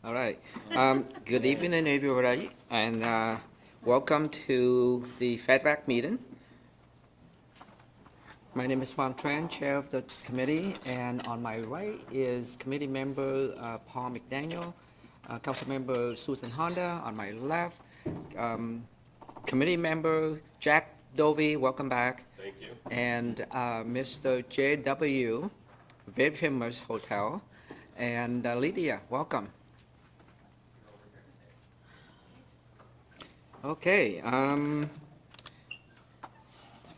All right. Good evening, everybody, and welcome to the FedVac meeting. My name is Juan Tran, Chair of the committee, and on my right is Committee Member Paul McDaniel, Council Member Susan Honda. On my left, Committee Member Jack Dovey. Welcome back. Thank you. And Mr. J.W. Viv Himmers Hotel, and Lydia. Welcome. Okay,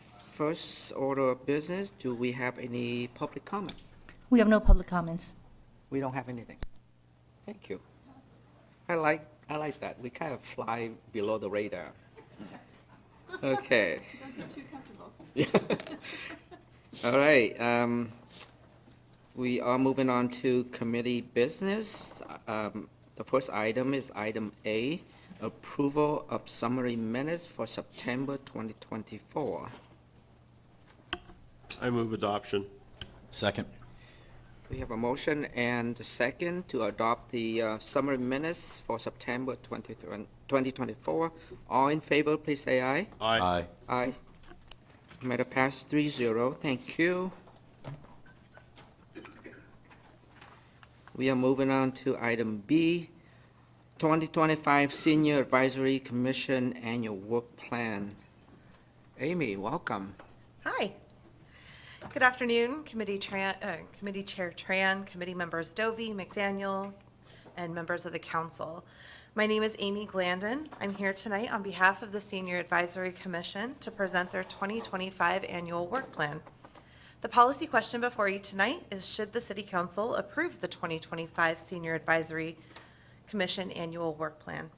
first order of business, do we have any public comments? We have no public comments. We don't have anything. Thank you. I like that. We kind of fly below the radar. Okay. Don't get too comfortable. All right, we are moving on to committee business. The first item is item A, approval of summary minutes for September 2024. I move adoption. Second. We have a motion and a second to adopt the summary minutes for September 2024. All in favor, please say aye. Aye. Aye. Matter pass 3-0. Thank you. We are moving on to item B, 2025 Senior Advisory Commission Annual Work Plan. Amy, welcome. Hi. Good afternoon, Committee Chair Tran, Committee Members Dovey, McDaniel, and members of the Council. My name is Amy Glandon. I'm here tonight on behalf of the Senior Advisory Commission to present their 2025 Annual Work Plan. The policy question before you tonight is, should the City Council approve the 2025 Senior Advisory Commission Annual Work Plan?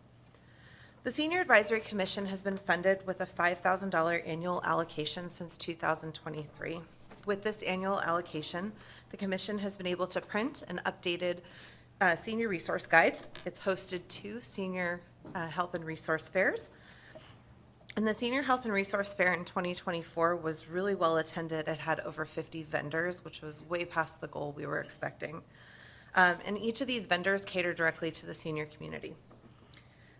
The Senior Advisory Commission has been funded with a $5,000 annual allocation since 2023. With this annual allocation, the Commission has been able to print an updated senior resource guide. It's hosted 2 senior health and resource fairs. And the Senior Health and Resource Fair in 2024 was really well attended. It had over 50 vendors, which was way past the goal we were expecting. And each of these vendors cater directly to the senior community.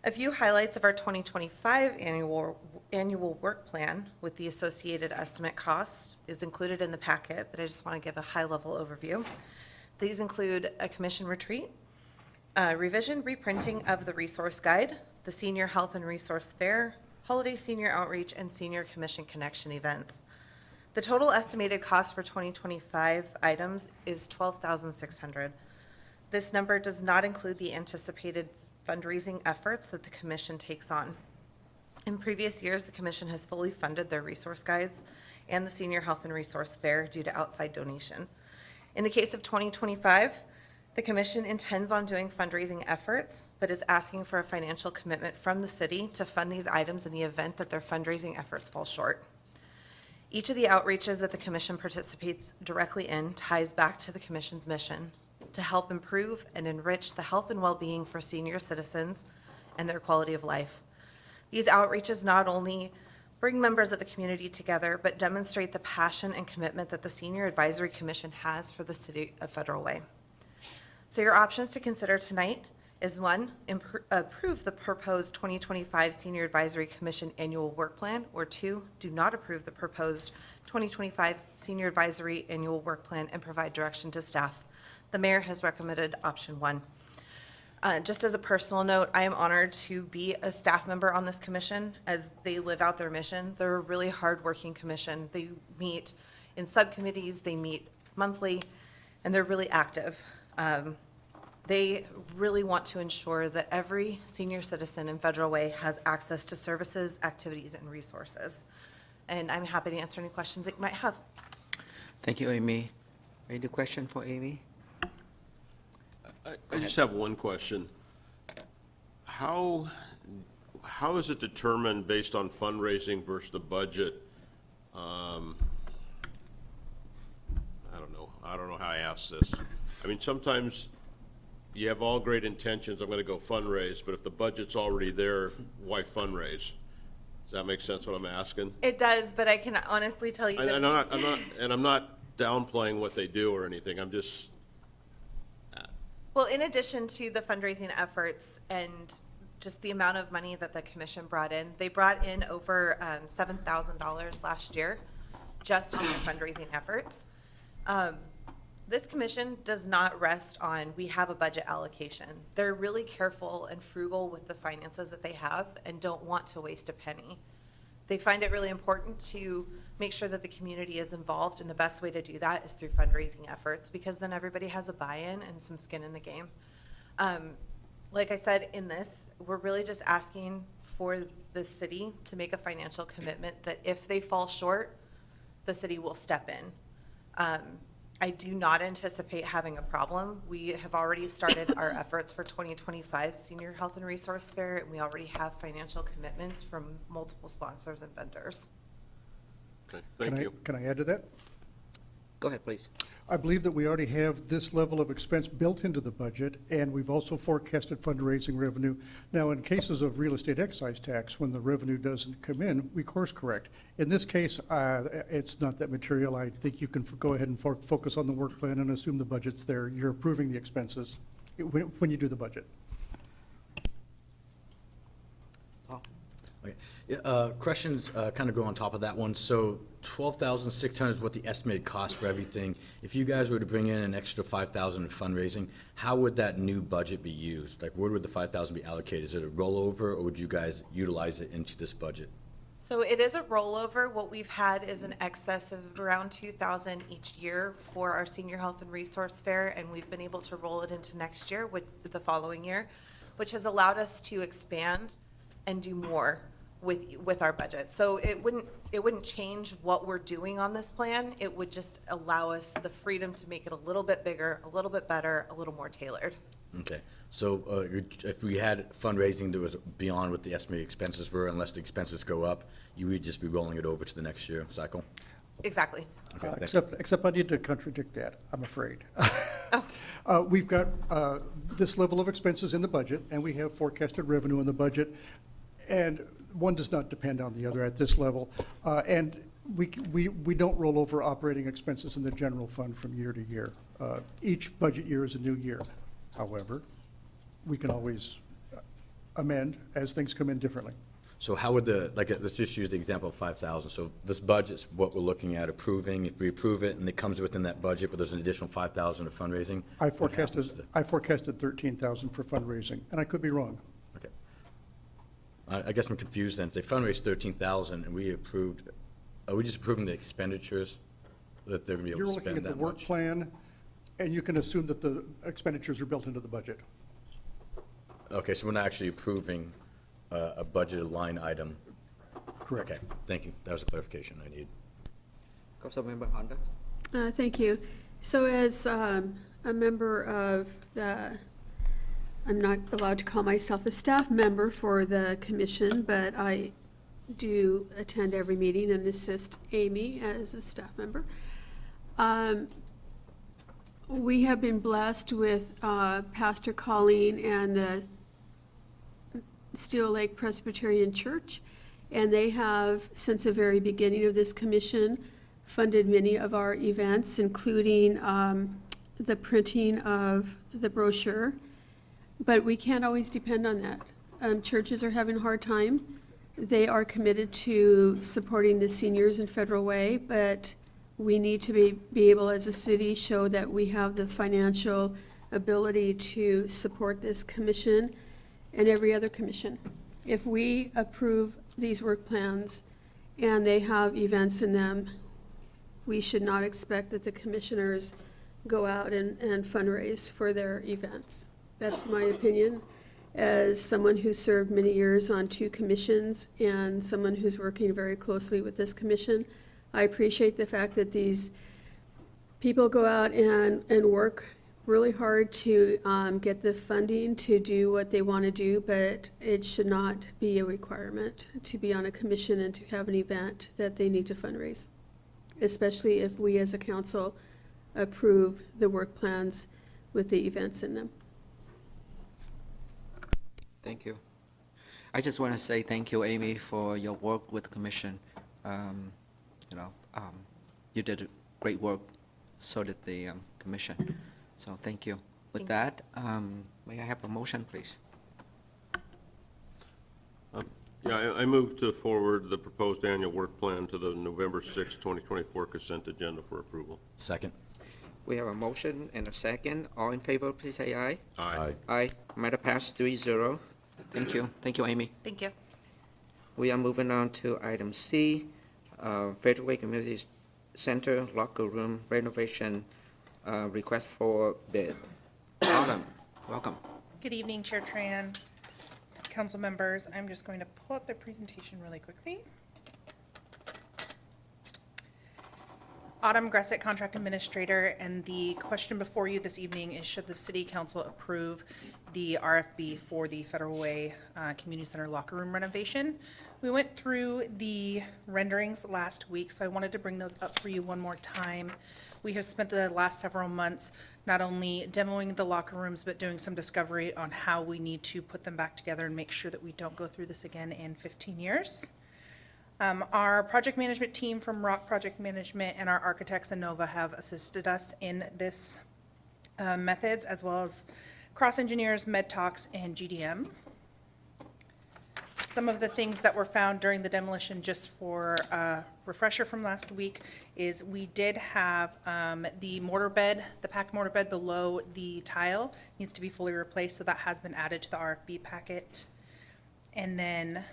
A few highlights of our 2025 annual work plan with the associated estimate cost is included in the packet, but I just want to give a high-level overview. These include a commission retreat, revision, reprinting of the resource guide, the Senior Health and Resource Fair, holiday senior outreach, and senior commission connection events. The total estimated cost for 2025 items is $12,600. This number does not include the anticipated fundraising efforts that the commission takes on. In previous years, the commission has fully funded their resource guides and the Senior Health and Resource Fair due to outside donation. In the case of 2025, the commission intends on doing fundraising efforts, but is asking for a financial commitment from the city to fund these items in the event that their fundraising efforts fall short. Each of the outreaches that the commission participates directly in ties back to the commission's mission to help improve and enrich the health and well-being for senior citizens and their quality of life. These outreaches not only bring members of the community together, but demonstrate the passion and commitment that the Senior Advisory Commission has for the City of Federal Way. So your options to consider tonight is 1, approve the proposed 2025 Senior Advisory Commission Annual Work Plan, or 2, do not approve the proposed 2025 Senior Advisory Annual Work Plan and provide direction to staff. The mayor has recommended option 1. Just as a personal note, I am honored to be a staff member on this commission as they live out their mission. They're a really hardworking commission. They meet in subcommittees, they meet monthly, and they're really active. They really want to ensure that every senior citizen in Federal Way has access to services, activities, and resources. And I'm happy to answer any questions that you might have. Thank you, Amy. Any question for Amy? I just have one question. How is it determined based on fundraising versus the budget? I don't know how I ask this. I mean, sometimes you have all great intentions, I'm gonna go fundraise, but if the budget's already there, why fundraise? Does that make sense what I'm asking? It does, but I can honestly tell you that I'm not downplaying what they do or anything, I'm just, Well, in addition to the fundraising efforts and just the amount of money that the commission brought in, they brought in over $7,000 last year just on the fundraising efforts. This commission does not rest on, we have a budget allocation. They're really careful and frugal with the finances that they have and don't want to waste a penny. They find it really important to make sure that the community is involved, and the best way to do that is through fundraising efforts, because then everybody has a buy-in and some skin in the game. Like I said, in this, we're really just asking for the city to make a financial commitment that if they fall short, the city will step in. I do not anticipate having a problem. We have already started our efforts for 2025 Senior Health and Resource Fair, and we already have financial commitments from multiple sponsors and vendors. Okay, thank you. Can I add to that? Go ahead, please. I believe that we already have this level of expense built into the budget, and we've also forecasted fundraising revenue. Now, in cases of real estate excise tax, when the revenue doesn't come in, we course correct. In this case, it's not that material. I think you can go ahead and focus on the work plan and assume the budget's there. You're approving the expenses when you do the budget. Paul? Okay. Yeah, questions kind of go on top of that one. So 12,600 is what the estimated cost for everything. If you guys were to bring in an extra 5,000 in fundraising, how would that new budget be used? Like, where would the 5,000 be allocated? Is it a rollover, or would you guys utilize it into this budget? So it is a rollover. What we've had is an excess of around 2,000 each year for our Senior Health and Resource Fair, and we've been able to roll it into next year with the following year, which has allowed us to expand and do more with our budget. So it wouldn't change what we're doing on this plan. It would just allow us the freedom to make it a little bit bigger, a little bit better, a little more tailored. Okay, so if we had fundraising that was beyond what the estimated expenses were, unless the expenses go up, you would just be rolling it over to the next year cycle? Exactly. Okay, thank you. Except I need to contradict that, I'm afraid. We've got this level of expenses in the budget, and we have forecasted revenue in the budget, and one does not depend on the other at this level. And we don't roll over operating expenses in the general fund from year to year. Each budget year is a new year. However, we can always amend as things come in differently. So how would let's just use the example of 5,000. So this budget's what we're looking at approving. If we approve it and it comes within that budget, but there's an additional 5,000 of fundraising? I what happens forecasted 13,000 for fundraising, and I could be wrong. Okay. I guess I'm confused then. If they fundraised 13,000 and we approved, are we just approving the expenditures that they're going to be You're able to looking spend at the that work much? plan, and you can assume that the expenditures are built into the budget. Okay, so we're not actually approving a budgeted line item. Correct. Okay, thank you. That was a clarification I need. Councilmember Honda? Thank you. So as a member of the, I'm not allowed to call myself a staff member for the commission, but I do attend every meeting and assist Amy as a staff member. We have been blessed with Pastor Colleen and the Steel Lake Presbyterian Church, and they have, since the very beginning of this commission, funded many of our events, including the printing of the brochure. But we can't always depend on that. Churches are having a hard time. They are committed to supporting the seniors in Federal Way, but we need to be able, as a city, show that we have the financial ability to support this commission and every other commission. If we approve these work plans and they have events in them, we should not expect that the commissioners go out and fundraise for their events. That's my opinion. As someone who served many years on 2 commissions and someone who's working very closely with this commission, I appreciate the fact that these people go out and work really hard to get the funding to do what they want to do, but it should not be a requirement to be on a commission and to have an event that they need to fundraise, especially if we as a council approve the work plans with the events in them. Thank you. I just want to say thank you, Amy, for your work with the commission. You did great work, so did the commission. So thank you. With that, may I have a motion, please? Yeah, I move to forward the proposed annual work plan to the November 6, 2024 consent agenda for approval. Second. We have a motion and a second. All in favor, please say aye. Aye. Aye. Matter passed 3-0. Thank you. Thank you, Amy. Thank you. We are moving on to item C, Federal Way Community Center locker room renovation, request for bid. Autumn, welcome. Good evening, Chair Tran, council members. I'm just going to pull up the presentation really quickly. Autumn Gressett, Contract Administrator, and the question before you this evening is should the City Council approve the RFB for the Federal Way Community Center locker room renovation? We went through the renderings last week, so I wanted to bring those up for you one more time. We have spent the last several months not only demoing the locker rooms, but doing some discovery on how we need to put them back together and make sure that we don't go through this again in 15 years. Our project management team from Rock Project Management and our architects Innova have assisted us in this methods, as well as Cross Engineers, MedTalks, and GDM. Some of the things that were found during the demolition, just for a refresher from last week, is we did have the mortar bed, the packed mortar bed below the tile needs to be fully replaced, so that has been added to the RFB packet. And then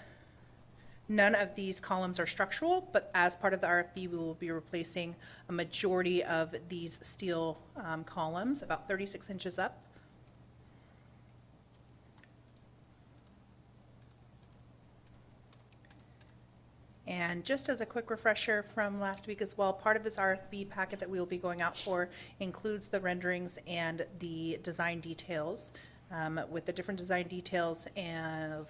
none of these columns are structural, but as part of the RFB, we will be replacing a majority of these steel columns, about 36 inches up. And just as a quick refresher from last week as well, part of this RFB packet that we will be going out for includes the renderings and the design details, with the different design details of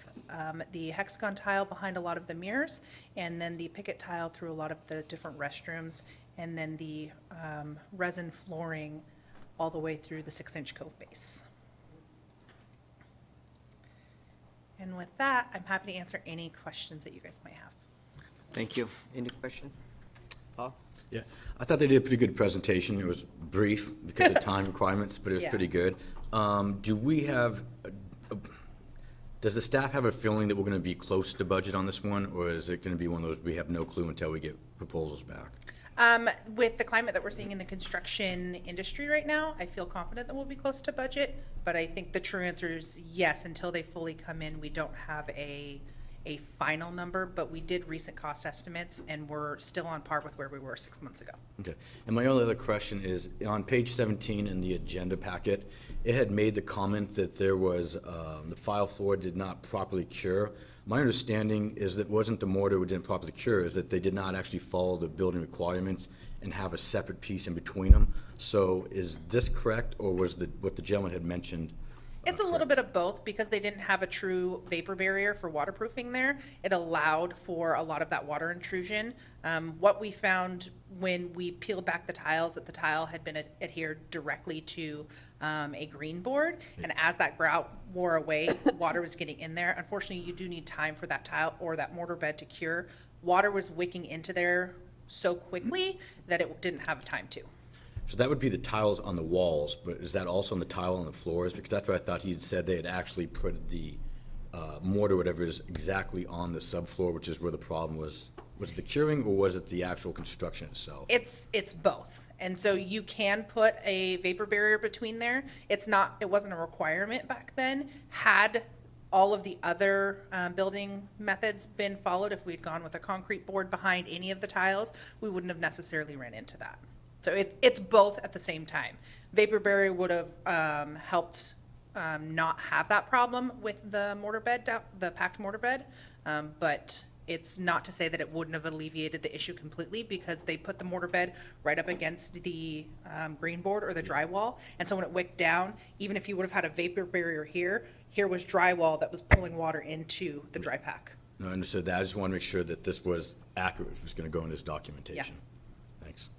the hexagon tile behind a lot of the mirrors, and then the picket tile through a lot of the different restrooms, and then the resin flooring all the way through the 6-inch cove base. And with that, I'm happy to answer any questions that you guys might have. Thank you. Any question? Paul? Yeah, I thought they did a pretty good presentation. It was brief because of time requirements, but it was Yeah. pretty good. Do we have, does the staff have a feeling that we're going to be close to budget on this one? Or is it going to be one of those, we have no clue until we get proposals back? With the climate that we're seeing in the construction industry right now, I feel confident that we'll be close to budget, but I think the true answer is yes, until they fully come in, we don't have a final number, but we did recent cost estimates, and we're still on par with where we were 6 months ago. Okay, and my only other question is, on page 17 in the agenda packet, it had made the comment that there was, the file floor did not properly cure. My understanding is that wasn't the mortar we didn't properly cure, is that they did not actually follow the building requirements and have a separate piece in between them. So is this correct, or was what the gentleman had mentioned? It's a little bit of both, because they didn't have a true vapor barrier for waterproofing there. It allowed for a lot of that water intrusion. What we found when we peeled back the tiles, that the tile had been adhered directly to a green board, and as that grout wore away, water was getting in there. Unfortunately, you do need time for that tile or that mortar bed to cure. Water was wicking into there so quickly that it didn't have time to. So that would be the tiles on the walls, but is that also on the tile on the floors? Because that's what I thought he had said, they had actually put the mortar, whatever it is, exactly on the subfloor, which is where the problem was. Was it the curing, or was it the actual construction itself? It's both. And so you can put a vapor barrier between there. It wasn't a requirement back then. Had all of the other building methods been followed, if we'd gone with a concrete board behind any of the tiles, we wouldn't have necessarily ran into that. So it's both at the same time. Vapor barrier would have helped not have that problem with the mortar bed, the packed mortar bed, but it's not to say that it wouldn't have alleviated the issue completely, because they put the mortar bed right up against the green board or the drywall, and so when it wicked down, even if you would have had a vapor barrier here was drywall that was pulling water into the dry pack. No, I understood that. I just want to make sure that this was accurate if it was going to go in this documentation. Thanks.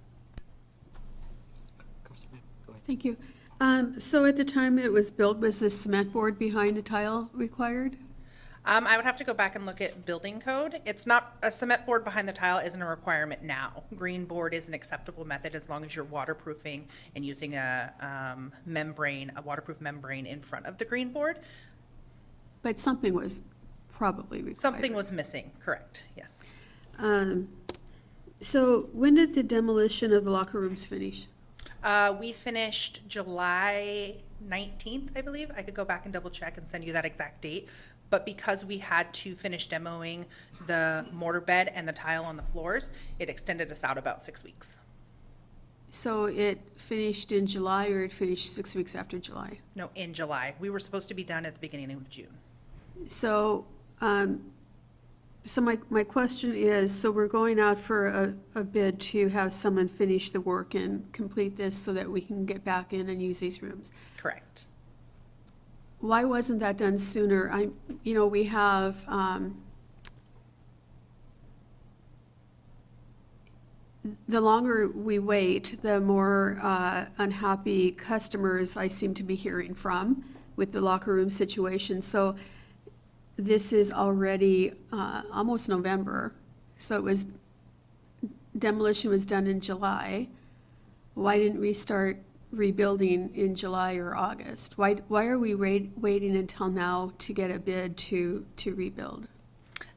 Councilman, go ahead. Thank you. So at the time it was built, was the cement board behind the tile required? I would have to go back and look at building code. It's not, a cement board behind the tile isn't a requirement now. Green board is an acceptable method as long as you're waterproofing and using a membrane, a waterproof membrane in front of the green board. But something was probably required. Something was missing, correct, yes. So when did the demolition of the locker rooms finish? We finished July 19th, I believe. I could go back and double check and send you that exact date. But because we had to finish demoing the mortar bed and the tile on the floors, it extended us out about 6 weeks. So it finished in July, or it finished 6 weeks after July? No, in July. We were supposed to be done at the beginning of June. So, so my question is, so we're going out for a bid to have someone finish the work and complete this so that we can get back in and use these rooms. Correct. Why wasn't that done sooner? We have, the longer we wait, the more unhappy customers I seem to be hearing from with the locker room situation. So this is already almost November. So demolition was done in July. Why didn't we start rebuilding in July or August? Why are we waiting until now to get a bid to rebuild?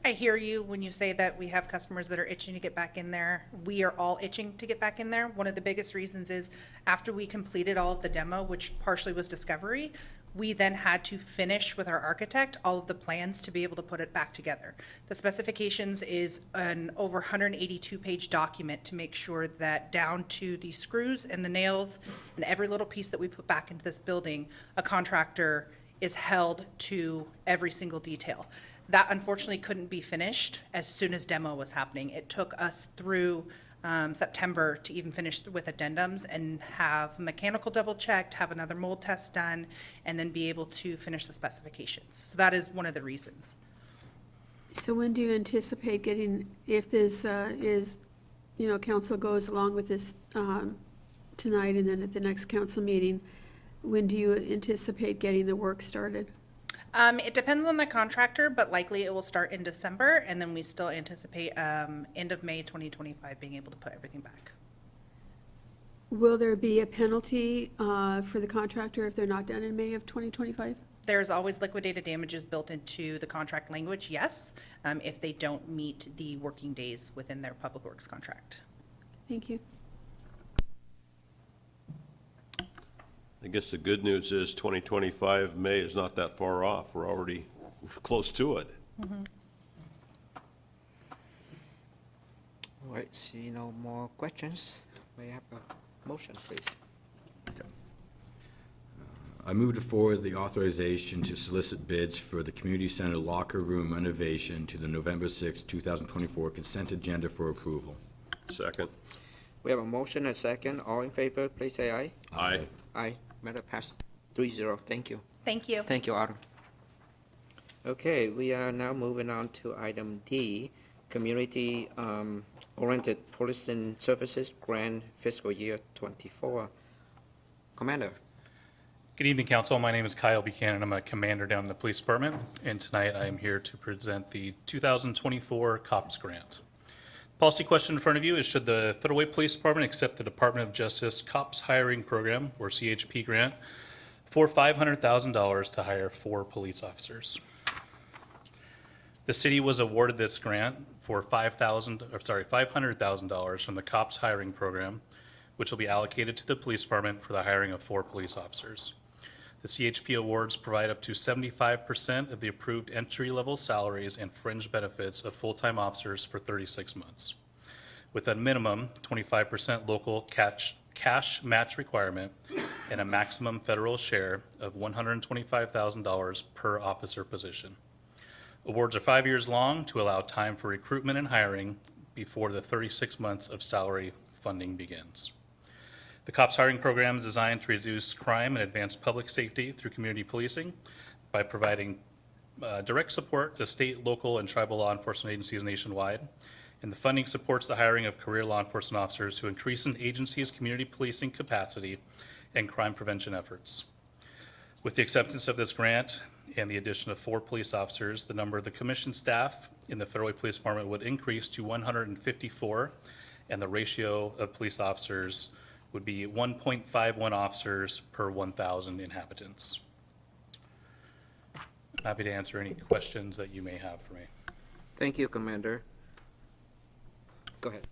I hear you when you say that we have customers that are itching to get back in there. We are all itching to get back in there. One of the biggest reasons is after we completed all of the demo, which partially was discovery, we then had to finish with our architect all of the plans to be able to put it back together. The specifications is an over 182-page document to make sure that down to the screws and the nails and every little piece that we put back into this building, a contractor is held to every single detail. That unfortunately couldn't be finished as soon as demo was happening. It took us through September to even finish with addendums and have mechanical double checked, have another mold test done, and then be able to finish the specifications. So that is one of the reasons. So when do you anticipate getting, if this council goes along with this tonight and then at the next council meeting, when do you anticipate getting the work started? It depends on the contractor, but likely it will start in December, and then we still anticipate end of May 2025 being able to put everything back. Will there be a penalty for the contractor if they're not done in May of 2025? There's always liquidated damages built into the contract language, yes, if they don't meet the working days within their public works contract. Thank you. I guess the good news is 2025 May is not that far off. We're already close to it. All right, see no more questions. May I have a motion, please? I move to forward the authorization to solicit bids for the community center locker room renovation to the November 6, 2024 consent agenda for approval. Second. We have a motion and a second. All in favor, please say aye. Aye. Aye. Matter passed 3-0. Thank you. Thank you. Thank you, Autumn. Okay, we are now moving on to item D, Community Oriented Policing Services Grant Fiscal Year 24. Commander. Good evening, Council. My name is Kyle Buchanan. I'm a commander down in the police department, and tonight I am here to present the 2024 COPS grant. Policy question in front of you is, should the Federal Way Police Department accept the Department of Justice COPS Hiring Program, or CHP grant, for $500,000 to hire 4 police officers? The city was awarded this grant for $500,000 from the COPS Hiring Program, which will be allocated to the police department for the hiring of 4 police officers. The CHP awards provide up to 75% of the approved entry-level salaries and fringe benefits of full-time officers for 36 months, with a minimum 25% local cash match requirement and a maximum federal share of $125,000 per officer position. Awards are 5 years long to allow time for recruitment and hiring before the 36 months of salary funding begins. The COPS hiring program is designed to reduce crime and advance public safety through community policing by providing direct support to state, local, and tribal law enforcement agencies nationwide. And the funding supports the hiring of career law enforcement officers to increase an agency's community policing capacity and crime prevention efforts. With the acceptance of this grant and the addition of 4 police officers, the number of the commission staff in the Federal Way Police Department would increase to 154, and the ratio of police officers would be 1.51 officers per 1,000 inhabitants. Happy to answer any questions that you may have for me. Thank you, Commander. Go ahead.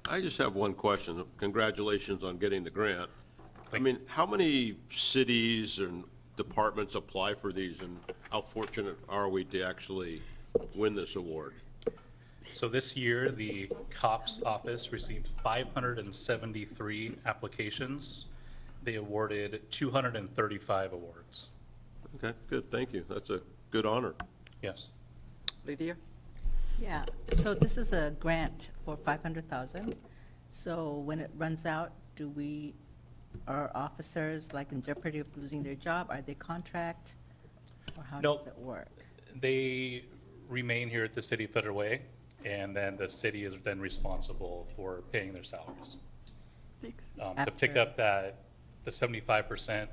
I just have one question. Congratulations on getting the grant. I Thank mean, how many cities and departments apply for these, and how fortunate are we to actually win this award? So this year, the COPS office received 573 applications. They awarded 235 awards. Okay, good, thank you. That's a good honor. Yes. Lydia? Yeah, so this is a grant for 500,000. So when it runs out, are officers like in jeopardy of losing their job? Are they contract? Or how No. does it work? They remain here at the City of Federal Way, and then the city is then responsible for paying their salaries. Thanks. To pick After- up the 75%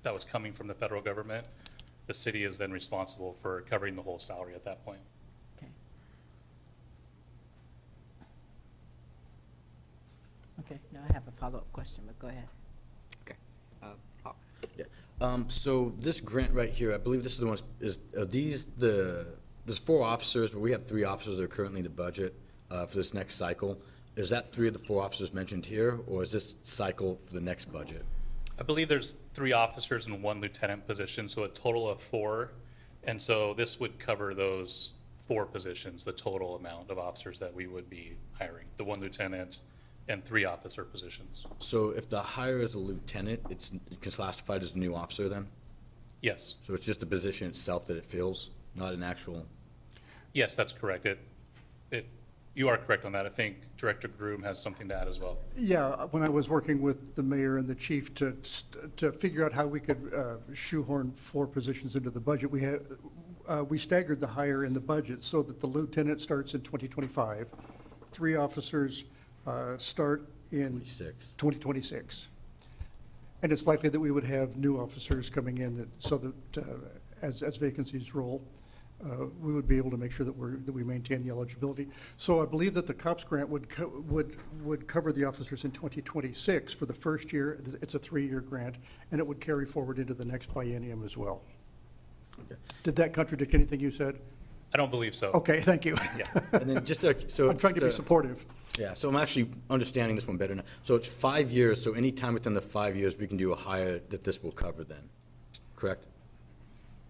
that was coming from the federal government, the city is then responsible for covering the whole salary at that point. Okay. Okay, now I have a follow-up question, but go ahead. Okay. Paul? Yeah. So this grant right here, I believe this is the one, there's 4 officers, but we have 3 officers that are currently in the budget for this next cycle. Is that 3 of the 4 officers mentioned here, or is this cycle for the next budget? I believe there's 3 officers and 1 lieutenant position, so a total of 4. And so this would cover those 4 positions, the total amount of officers that we would be hiring, the 1 lieutenant and 3 officer positions. So if the hire is a lieutenant, it's classified as a new officer then? Yes, So it's just the position itself that it fills, not an actual? yes, that's correct. You are correct on that. I think Director Groom has something to add as well. Yeah, when I was working with the mayor and the chief to figure out how we could shoehorn 4 positions into the budget, we staggered the hire in the budget so that the lieutenant starts in 2025, 3 officers start in 26. 2026. And it's likely that we would have new officers coming in so that as vacancies roll, we would be able to make sure that we maintain the eligibility. So I believe that the COPS grant would cover the officers in 2026 for the first year. It's a 3-year grant, and it would carry forward into the next biennium as well. Okay. Did that contradict anything you said? I don't believe so. Okay, thank you. Yeah. And then just so. I'm trying to be supportive. Yeah, so I'm actually understanding this one better now. So it's 5 years, so anytime within the 5 years, we can do a hire that this will cover then, correct?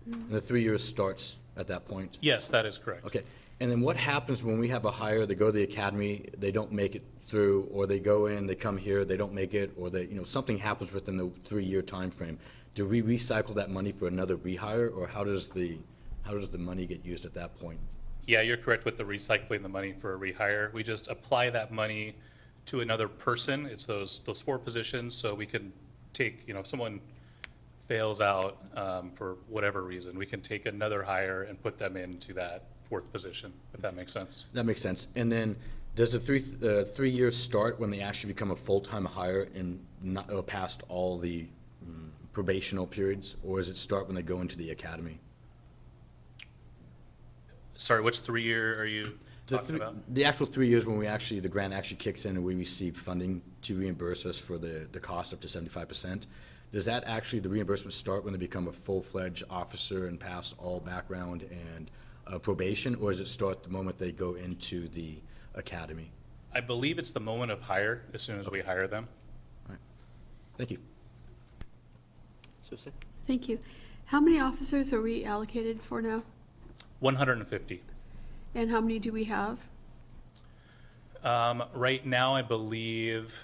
And the 3 years starts at that point? Yes, that is correct. Okay, and then what happens when we have a hire, they go to the academy, they don't make it through, or they go in, they come here, they don't make it, or something happens within the 3-year time frame? Do we recycle that money for another rehire, or how does the money get used at that point? Yeah, you're correct with the recycling the money for a rehire. We just apply that money to another person. It's those 4 positions, so we can take, if someone fails out for whatever reason, we can take another hire and put them into that 4th position, if that makes sense. That makes sense. And then, does the 3 years start when they actually become a full-time hire and not past all the probational periods, or does it start when they go into the academy? Sorry, which 3-year are you talking about? The actual 3 years when the grant actually kicks in and we receive funding to reimburse us for the cost up to 75%. Does that actually, the reimbursement start when they become a full-fledged officer and pass all background and probation, or does it start the moment they go into the academy? I believe it's the moment of hire, as soon as we hire them. Thank you. Susan? Thank you. How many officers are we allocated for now? 150. And how many do we have? Right now, I believe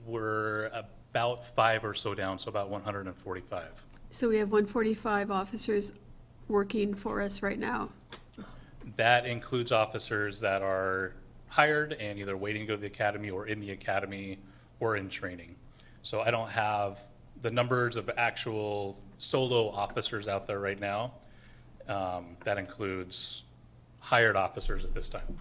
we're about 5 or so down, so about 145. So we have 145 officers working for us right now. That includes officers that are hired and either waiting to go to the academy or in the academy or in training. So I don't have the numbers of actual solo officers out there right now. That includes hired officers at this time.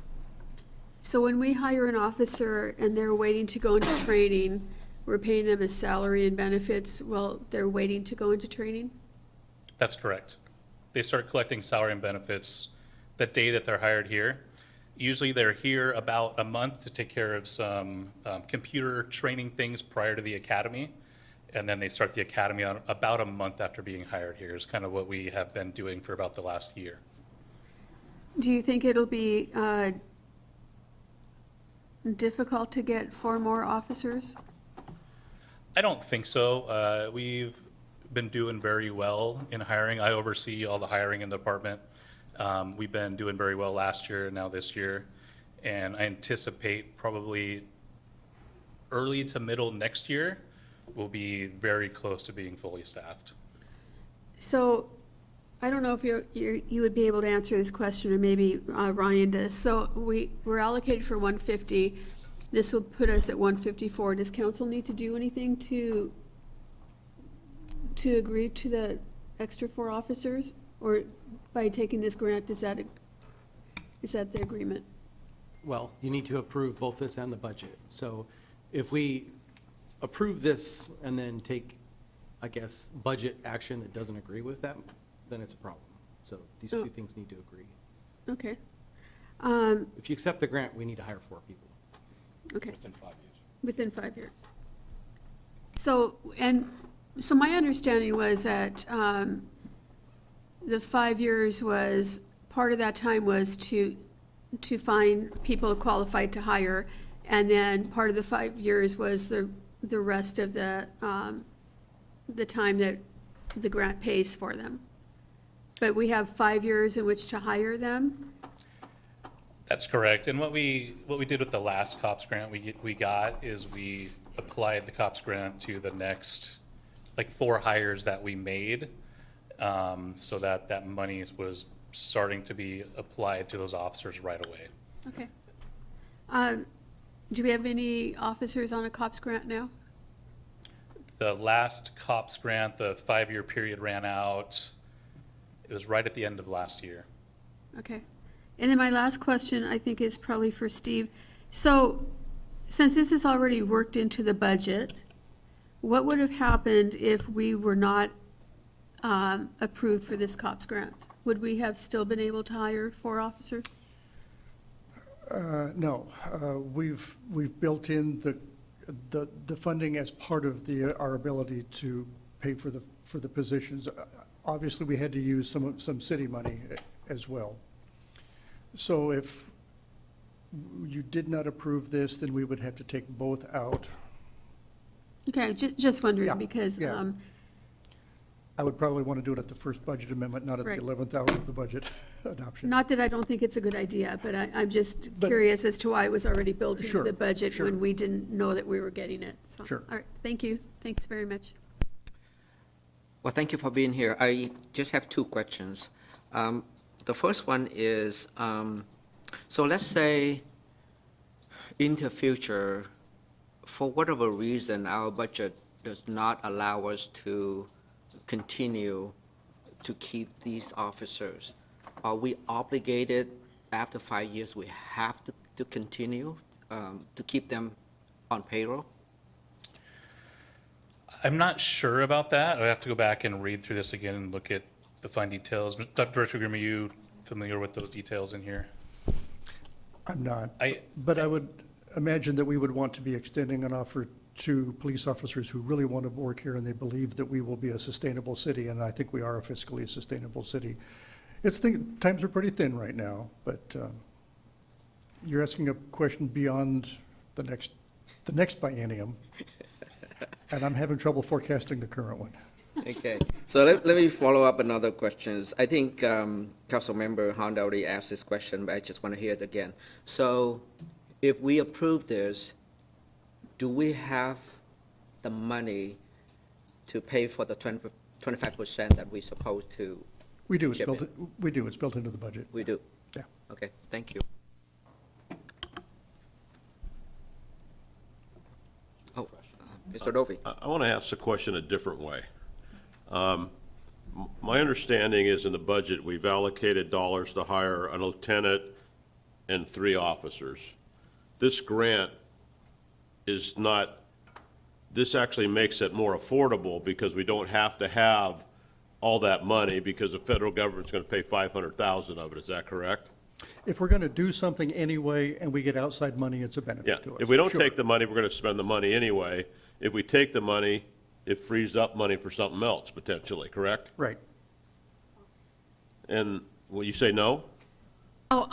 So when we hire an officer and they're waiting to go into training, we're paying them a salary and benefits while they're waiting to go into training? That's correct. They start collecting salary and benefits the day that they're hired here. Usually they're here about a month to take care of some computer training things prior to the academy. And then they start the academy on about a month after being hired here is kind of what we have been doing for about the last year. Do you think it'll be difficult to get 4 more officers? I don't think so. We've been doing very well in hiring. I oversee all the hiring in the department. We've been doing very well last year and now this year. And I anticipate probably early to middle next year, we'll be very close to being fully staffed. So, I don't know if you would be able to answer this question, or maybe Ryan does. So we're allocated for 150. This will put us at 154. Does council need to do anything to agree to the extra 4 officers? Or by taking this grant, is that the agreement? Well, you need to approve both this and the budget. So if we approve this and then take, I guess, budget action that doesn't agree with that, then it's a problem. So these Oh. two things need to agree. Okay. If you accept the grant, we need to hire 4 people. Okay. Within 5 years. Within 5 years. So my understanding was that the 5 years was, part of that time was to find people qualified to hire, and then part of the 5 years was the rest of the time that the grant pays for them. But we have 5 years in which to hire them? That's correct. And what we did with the last COPS grant we got is we applied the COPS grant to the next, like 4 hires that we made. So that money was starting to be applied to those officers right away. Okay. Do we have any officers on a COPS grant now? The last COPS grant, the 5-year period ran out, it was right at the end of last year. Okay. And then my last question, I think, is probably for Steve. So, since this is already worked into the budget, what would have happened if we were not approved for this COPS grant? Would we have still been able to hire 4 officers? No, we've built in the funding as part of our ability to pay for the positions. Obviously, we had to use some city money as well. So if you did not approve this, then we would have to take both out. Okay, just Yeah, wondering, because, yeah. I would probably want to do it at the first budget amendment, not at the Right. 11th hour of the budget adoption. not that I don't think it's a good idea, but I'm just But- curious as to why it was already built into Sure, the budget sure. when we didn't know that we were getting it. So, Sure. All right, thank you. Thanks very much. Well, thank you for being here. I just have 2 questions. The first one is, so let's say in the future, for whatever reason, our budget does not allow us to continue to keep these officers. Are we obligated, after 5 years, we have to continue to keep them on payroll? I'm not sure about that. I have to go back and read through this again and look at the fine details. Director Grimm, are you familiar with those details in here? I'm not. I- But I would imagine that we would want to be extending an offer to police officers who really want to work here and they believe that we will be a sustainable city, and I think we are a fiscally sustainable city. Times are pretty thin right now, but you're asking a question beyond the next biennium, and I'm having trouble forecasting the current one. Okay, so let me follow up another questions. I think Councilmember Honda already asked this question, but I just want to hear it again. So if we approve this, do we have the money to pay for the 25% that we're supposed to? We do, it's Chip built, in. we do, it's built into the budget. We do? Yeah. Okay, thank you. Oh, Mr. Dovey? I want to ask the question a different way. My understanding is in the budget, we've allocated dollars to hire a lieutenant and 3 officers. This grant is not, this actually makes it more affordable because we don't have to have all that money because the federal government's going to pay 500,000 of it. Is that correct? If we're going to do something anyway and we get outside money, it's a Yeah. benefit to us. If we don't Sure. take the money, we're going to spend the money anyway. If we take the money, it frees up money for something else potentially, correct? Right. And will you say no? Oh,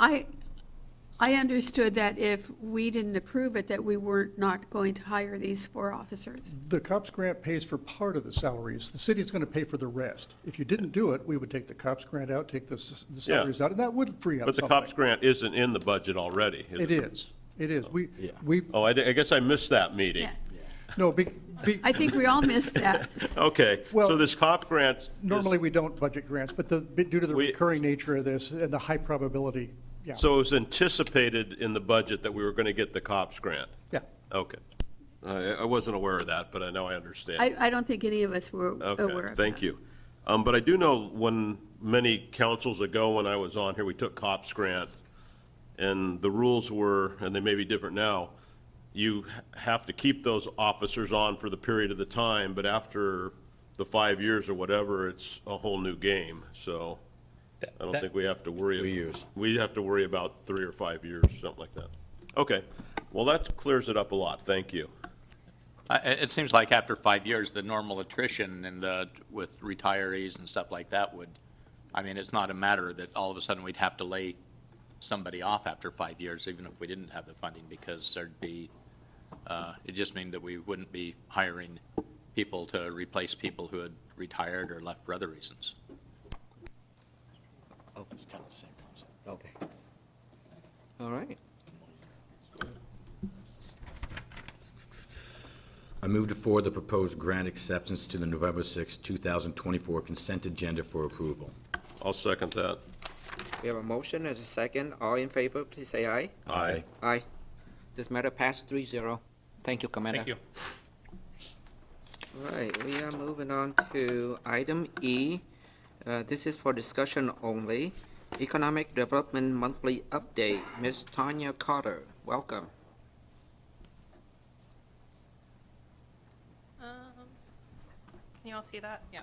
I understood that if we didn't approve it, that we were not going to hire these 4 officers. The COPS grant pays for part of the salaries. The city's going to pay for the rest. If you didn't do it, we would take the COPS grant out, take the salaries out, and that would free up But the something. COPS grant isn't in the budget already, is It is. It is. We, Oh, I guess I missed that meeting. Yeah. no, I think we all missed that. Okay, Well, so this COPS grant. is- normally we don't budget grants, but due to the We- recurring nature of this and the high probability, yeah. So it was anticipated in the budget that we were going to get the COPS grant? Yeah. Okay. I wasn't aware of that, but I know I understand. I don't think any of us were aware Okay, of that. thank you. But I do know when many councils ago, when I was on here, we took COPS grant, and the rules were, and they may be different now, you have to keep those officers on for the period of the time, but after the 5 years or whatever, it's a whole new game, so I don't think we have to worry. 3 years. We have to worry about 3 or 5 years, something like that. Okay, well, that clears it up a lot, thank you. It seems like after 5 years, the normal attrition with retirees and stuff like that I mean, it's not a matter that all of a sudden we'd have to lay somebody off after 5 years, even if we didn't have the funding, because there'd be, it just means that we wouldn't be hiring people to replace people who had retired or left for other reasons. Oh, it's kind of the same concept. Okay. All right. I move to forward the proposed grant acceptance to the November 6, 2024 consent agenda for approval. I'll second that. We have a motion as a second. All in favor, please say aye. Aye. Aye. This matter passed 3-0. Thank you, Commander. Thank you. All right, we are moving on to item E. This is for discussion only. Economic Development Monthly Update. Ms. Tanya Carter, welcome. Can you all see that? Yeah.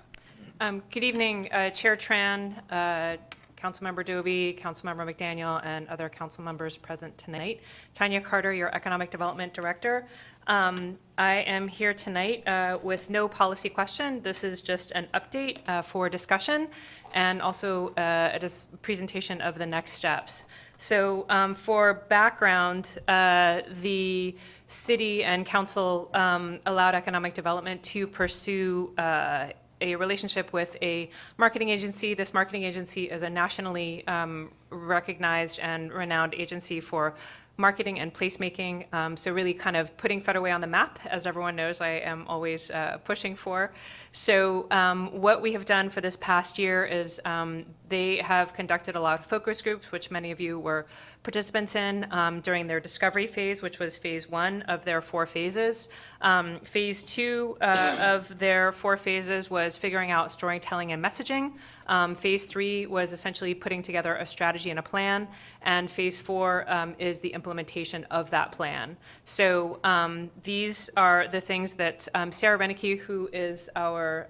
Good evening, Chair Tran, Councilmember Dovey, Councilmember McDaniel, and other council members present tonight. Tanya Carter, your Economic Development Director. I am here tonight with no policy question. This is just an update for discussion and also a presentation of the next steps. So for background, the city and council allowed economic development to pursue a relationship with a marketing agency. This marketing agency is a nationally recognized and renowned agency for marketing and placemaking. So really kind of putting Federal Way on the map, as everyone knows I am always pushing for. So what we have done for this past year is they have conducted a lot of focus groups, which many of you were participants in during their discovery phase, which was phase 1 of their 4 phases. Phase 2 of their 4 phases was figuring out storytelling and messaging. Phase 3 was essentially putting together a strategy and a plan, and phase 4 is the implementation of that plan. So these are the things that Sarah Renicky, who is our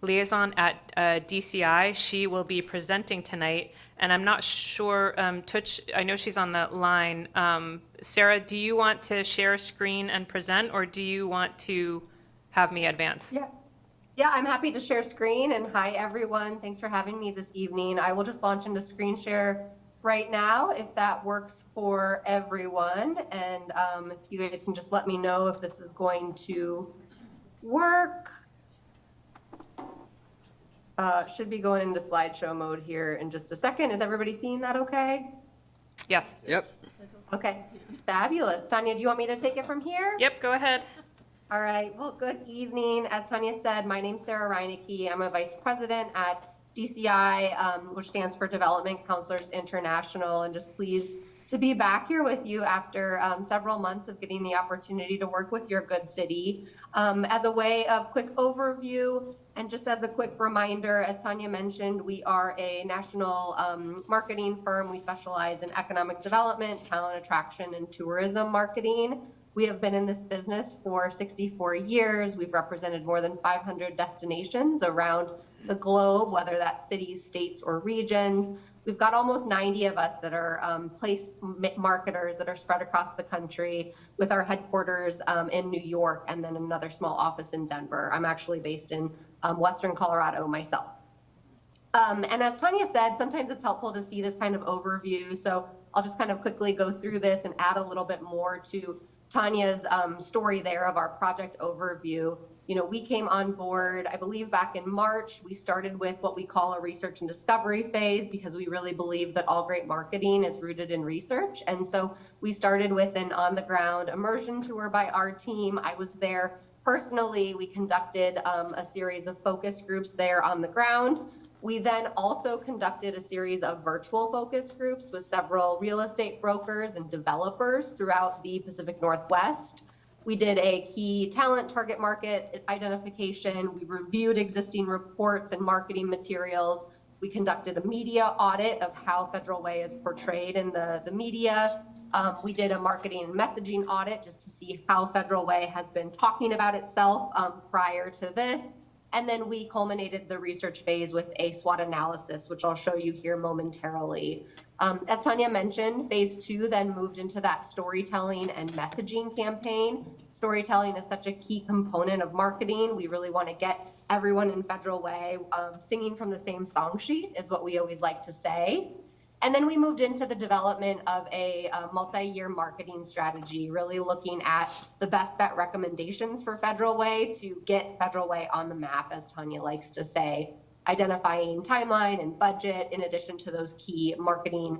liaison at DCI, she will be presenting tonight. And I'm not sure, Tooch, I know she's on the line. Sarah, do you want to share screen and present, or do you want to have me advance? Yeah, I'm happy to share screen, and hi everyone. Thanks for having me this evening. I will just launch into screen share right now if that works for everyone. And if you guys can just let me know if this is going to work. Should be going into slideshow mode here in just a second. Is everybody seeing that okay? Yes. Yep. Okay, fabulous. Tanya, do you want me to take it from here? Yep, go ahead. All right, well, good evening. As Tanya said, my name's Sarah Reinecke. I'm a vice president at DCI, which stands for Development Counselors International, and just pleased to be back here with you after several months of getting the opportunity to work with your good city. As a way of quick overview, and just as a quick reminder, as Tanya mentioned, we are a national marketing firm. We specialize in economic development, talent attraction, and tourism marketing. We have been in this business for 64 years. We've represented more than 500 destinations around the globe, whether that's cities, states, or regions. We've got almost 90 of us that are place marketers that are spread across the country, with our headquarters in New York and then another small office in Denver. I'm actually based in Western Colorado myself. And as Tanya said, sometimes it's helpful to see this kind of overview. So I'll just kind of quickly go through this and add a little bit more to Tanya's story there of our project overview. You know, we came on board, I believe back in March. We started with what we call a research and discovery phase, because we really believe that all great marketing is rooted in research. And so we started with an on-the-ground immersion tour by our team. I was there personally. We conducted a series of focus groups there on the ground. We then also conducted a series of virtual focus groups with several real estate brokers and developers throughout the Pacific Northwest. We did a key talent target market identification. We reviewed existing reports and marketing materials. We conducted a media audit of how Federal Way is portrayed in the media. We did a marketing and messaging audit just to see how Federal Way has been talking about itself prior to this. And then we culminated the research phase with a SWOT analysis, which I'll show you here momentarily. As Tanya mentioned, phase 2 then moved into that storytelling and messaging campaign. Storytelling is such a key component of marketing. We really want to get everyone in Federal Way singing from the same song sheet, is what we always like to say. And then we moved into the development of a multi-year marketing strategy, really looking at the best bet recommendations for Federal Way to get Federal Way on the map, as Tanya likes to say, identifying timeline and budget in addition to those key marketing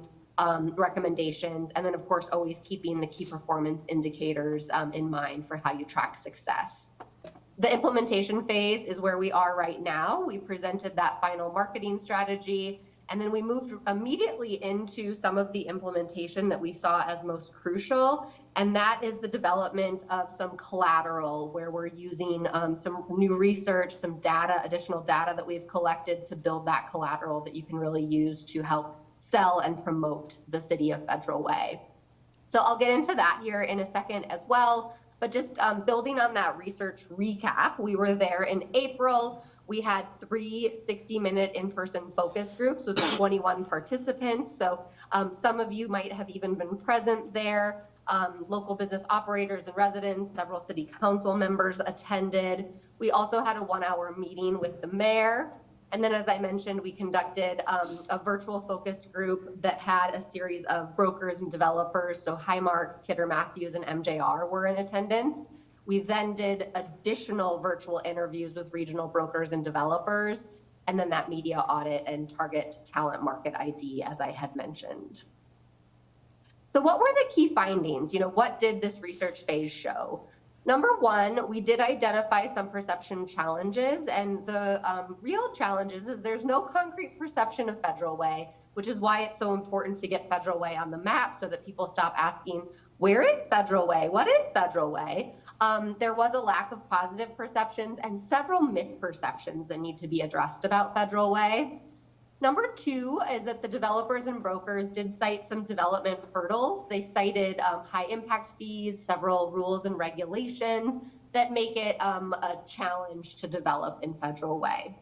recommendations. And then, of course, always keeping the key performance indicators in mind for how you track success. The implementation phase is where we are right now. We presented that final marketing strategy, and then we moved immediately into some of the implementation that we saw as most crucial, and that is the development of some collateral, where we're using some new research, some data, additional data that we've collected to build that collateral that you can really use to help sell and promote the city of Federal Way. So I'll get into that here in a second as well, but just building on that research recap, we were there in April. We had 3 60-minute in-person focus groups with 21 participants. So some of you might have even been present there. Local business operators and residents, several city council members attended. We also had a 1-hour meeting with the mayor. And then, as I mentioned, we conducted a virtual focus group that had a series of brokers and developers. So Highmark, Kidder Matthews, and MJR were in attendance. We then did additional virtual interviews with regional brokers and developers, and then that media audit and target talent market ID, as I had mentioned. So what were the key findings? You know, what did this research phase show? Number one, we did identify some perception challenges, and the real challenges is there's no concrete perception of Federal Way, which is why it's so important to get Federal Way on the map so that people stop asking, where is Federal Way? What is Federal Way? There was a lack of positive perceptions and several misperceptions that need to be addressed about Federal Way. Number two is that the developers and brokers did cite some development hurdles. They cited high impact fees, several rules and regulations that make it a challenge to develop in Federal Way.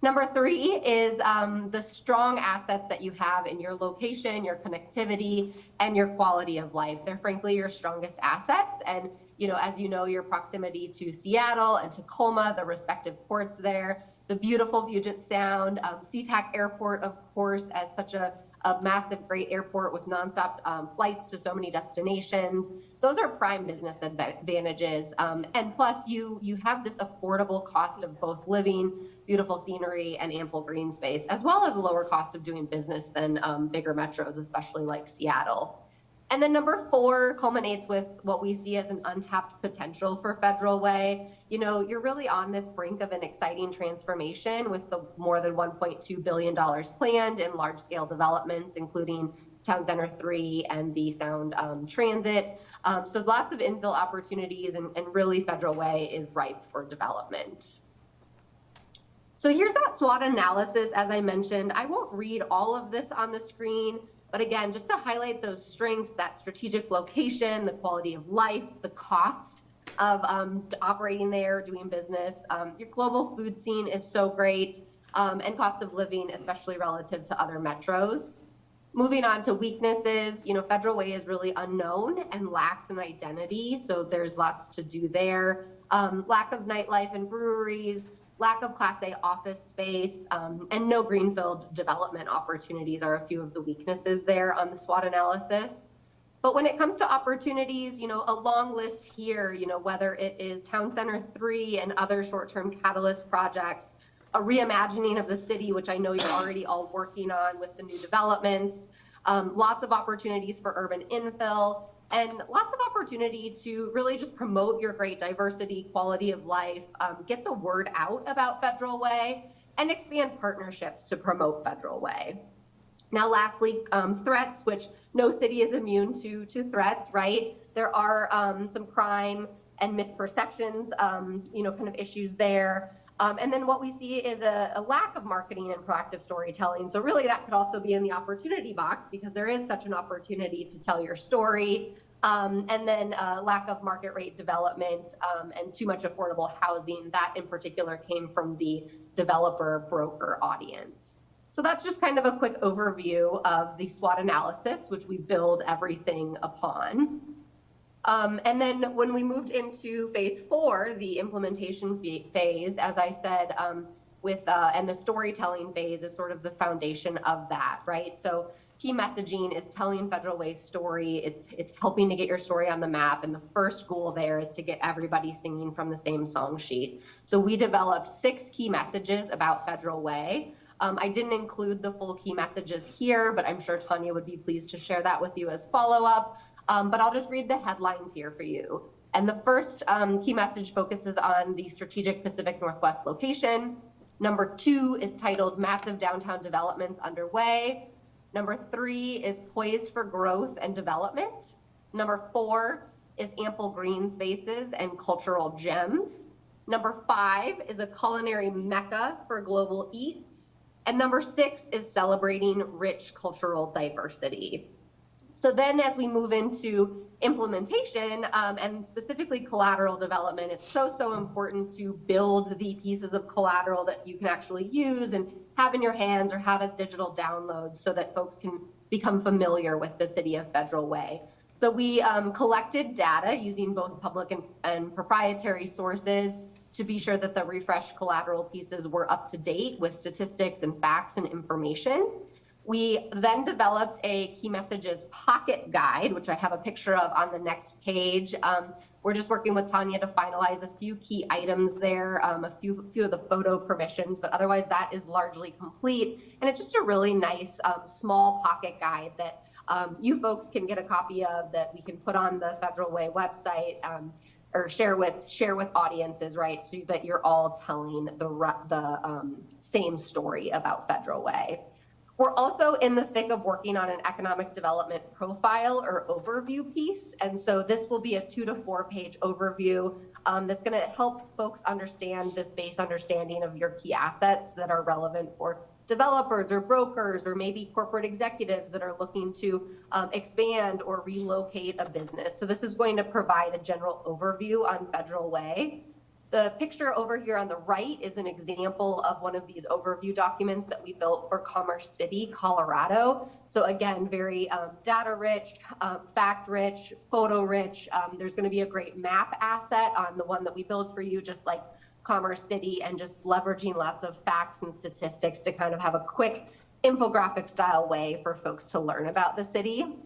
Number three is the strong assets that you have in your location, your connectivity, and your quality of life. They're frankly your strongest assets. And as you know, your proximity to Seattle and Tacoma, the respective ports there, the beautiful Puget Sound, SeaTac Airport, of course, as such a massive, great airport with nonstop flights to so many destinations. Those are prime business advantages. And plus, you have this affordable cost of both living, beautiful scenery, and ample green space, as well as a lower cost of doing business than bigger metros, especially like Seattle. And then number four culminates with what we see as an untapped potential for Federal Way. You're really on this brink of an exciting transformation with the more than $1.2 billion planned in large-scale developments, including Town Center 3 and the Sound Transit. So lots of infill opportunities, and really Federal Way is ripe for development. So here's that SWOT analysis, as I mentioned. I won't read all of this on the screen, but again, just to highlight those strengths, that strategic location, the quality of life, the cost, of operating there, doing business. Your global food scene is so great, and cost of living, especially relative to other metros. Moving on to weaknesses, Federal Way is really unknown and lacks an identity, so there's lots to do there. Lack of nightlife and breweries, lack of Class A office space, and no greenfield development opportunities are a few of the weaknesses there on the SWOT analysis. But when it comes to opportunities, a long list here, whether it is Town Center 3 and other short-term catalyst projects, a reimagining of the city, which I know you're already all working on with the new developments, lots of opportunities for urban infill, and lots of opportunity to really just promote your great diversity, quality of life, get the word out about Federal Way, and expand partnerships to promote Federal Way. Now, lastly, threats, which no city is immune to threats, right? There are some crime and misperceptions, kind of issues there. And then what we see is a lack of marketing and proactive storytelling. So really that could also be in the opportunity box because there is such an opportunity to tell your story. And then lack of market rate development and too much affordable housing. That in particular came from the developer broker audience. So that's just kind of a quick overview of the SWOT analysis, which we build everything upon. And then when we moved into phase 4, the implementation phase, as I said, and the storytelling phase is sort of the foundation of that, right? So key messaging is telling Federal Way's story. It's helping to get your story on the map. And the first goal there is to get everybody singing from the same song sheet. So we developed 6 key messages about Federal Way. I didn't include the full key messages here, but I'm sure Tanya would be pleased to share that with you as follow-up. But I'll just read the headlines here for you. And the first key message focuses on the strategic Pacific Northwest location. Number 2 is titled Massive Downtown Developments Underway. Number 3 is Poised for Growth and Development. Number 4 is Ample Green Spaces and Cultural Gems. Number 5 is a culinary mecca for global eats. And number 6 is celebrating rich cultural diversity. So then as we move into implementation and specifically collateral development, it's so important to build the pieces of collateral that you can actually use and have in your hands or have as digital downloads so that folks can become familiar with the City of Federal Way. So we collected data using both public and proprietary sources to be sure that the refreshed collateral pieces were up to date with statistics and facts and information. We then developed a key messages pocket guide, which I have a picture of on the next page. We're just working with Tanya to finalize a few key items there, a few of the photo permissions, but otherwise that is largely complete. And it's just a really nice small pocket guide that you folks can get a copy of that we can put on the Federal Way website or share with audiences, right? So that you're all telling the same story about Federal Way. We're also in the thick of working on an economic development profile or overview piece. And so this will be a 2 to 4 page overview that's going to help folks understand this base understanding of your key assets that are relevant for developers or brokers or maybe corporate executives that are looking to expand or relocate a business. So this is going to provide a general overview on Federal Way. The picture over here on the right is an example of one of these overview documents that we built for Commerce City, Colorado. So again, very data rich, fact rich, photo rich. There's going to be a great map asset on the one that we built for you, just like Commerce City, and just leveraging lots of facts and statistics to kind of have a quick infographic style way for folks to learn about the city.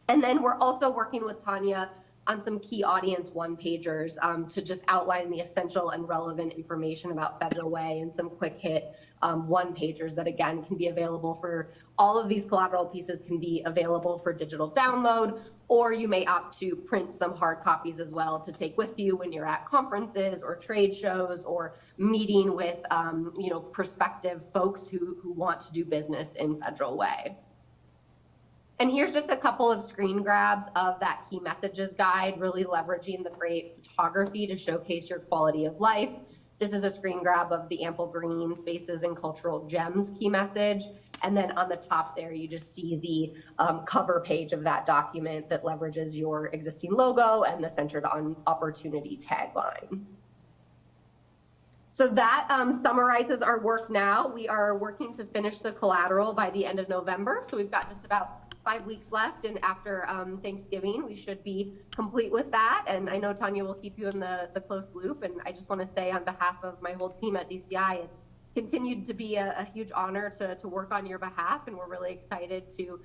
And then we're also working with Tanya on some key audience one-pagers to just outline the essential and relevant information about Federal Way and some quick hit one-pagers that again can be available for all of these collateral pieces can be available for digital download, or you may opt to print some hard copies as well to take with you when you're at conferences or trade shows or meeting with prospective folks who want to do business in Federal Way. And here's just a couple of screen grabs of that key messages guide, really leveraging the great photography to showcase your quality of life. This is a screen grab of the Ample Green Spaces and Cultural Gems key message. And then on the top there, you just see the cover page of that document that leverages your existing logo and the Centered on Opportunity tagline. So that summarizes our work now. We are working to finish the collateral by the end of November. So we've got just about 5 weeks left, and after Thanksgiving, we should be complete with that. And I know Tanya will keep you in the close loop. And I just want to say on behalf of my whole team at DCI, it continued to be a huge honor to work on your behalf. And we're really excited to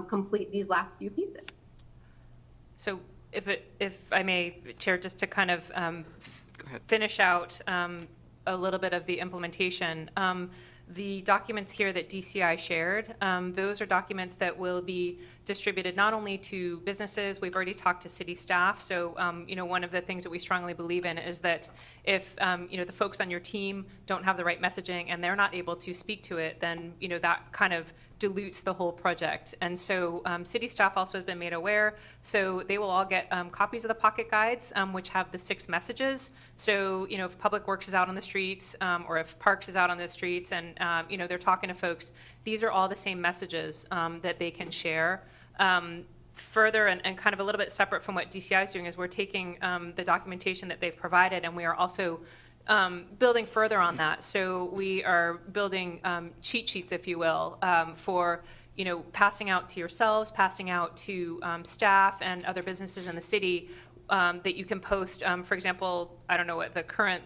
complete these last few pieces. So if I may, Chair, just to kind of Go ahead. finish out a little bit of the implementation. The documents here that DCI shared, those are documents that will be distributed not only to businesses, we've already talked to city staff. So, one of the things that we strongly believe in is that if, the folks on your team don't have the right messaging and they're not able to speak to it, then, that kind of dilutes the whole project. And so city staff also has been made aware. So they will all get copies of the pocket guides, which have the 6 messages. So, if Public Works is out on the streets, or if Parks is out on the streets and, they're talking to folks, these are all the same messages that they can share. Further and kind of a little bit separate from what DCI is doing is we're taking the documentation that they've provided and we are also building further on that. So we are building cheat sheets, if you will, for passing out to yourselves, passing out to staff and other businesses in the city that you can post. For example, I don't know what the current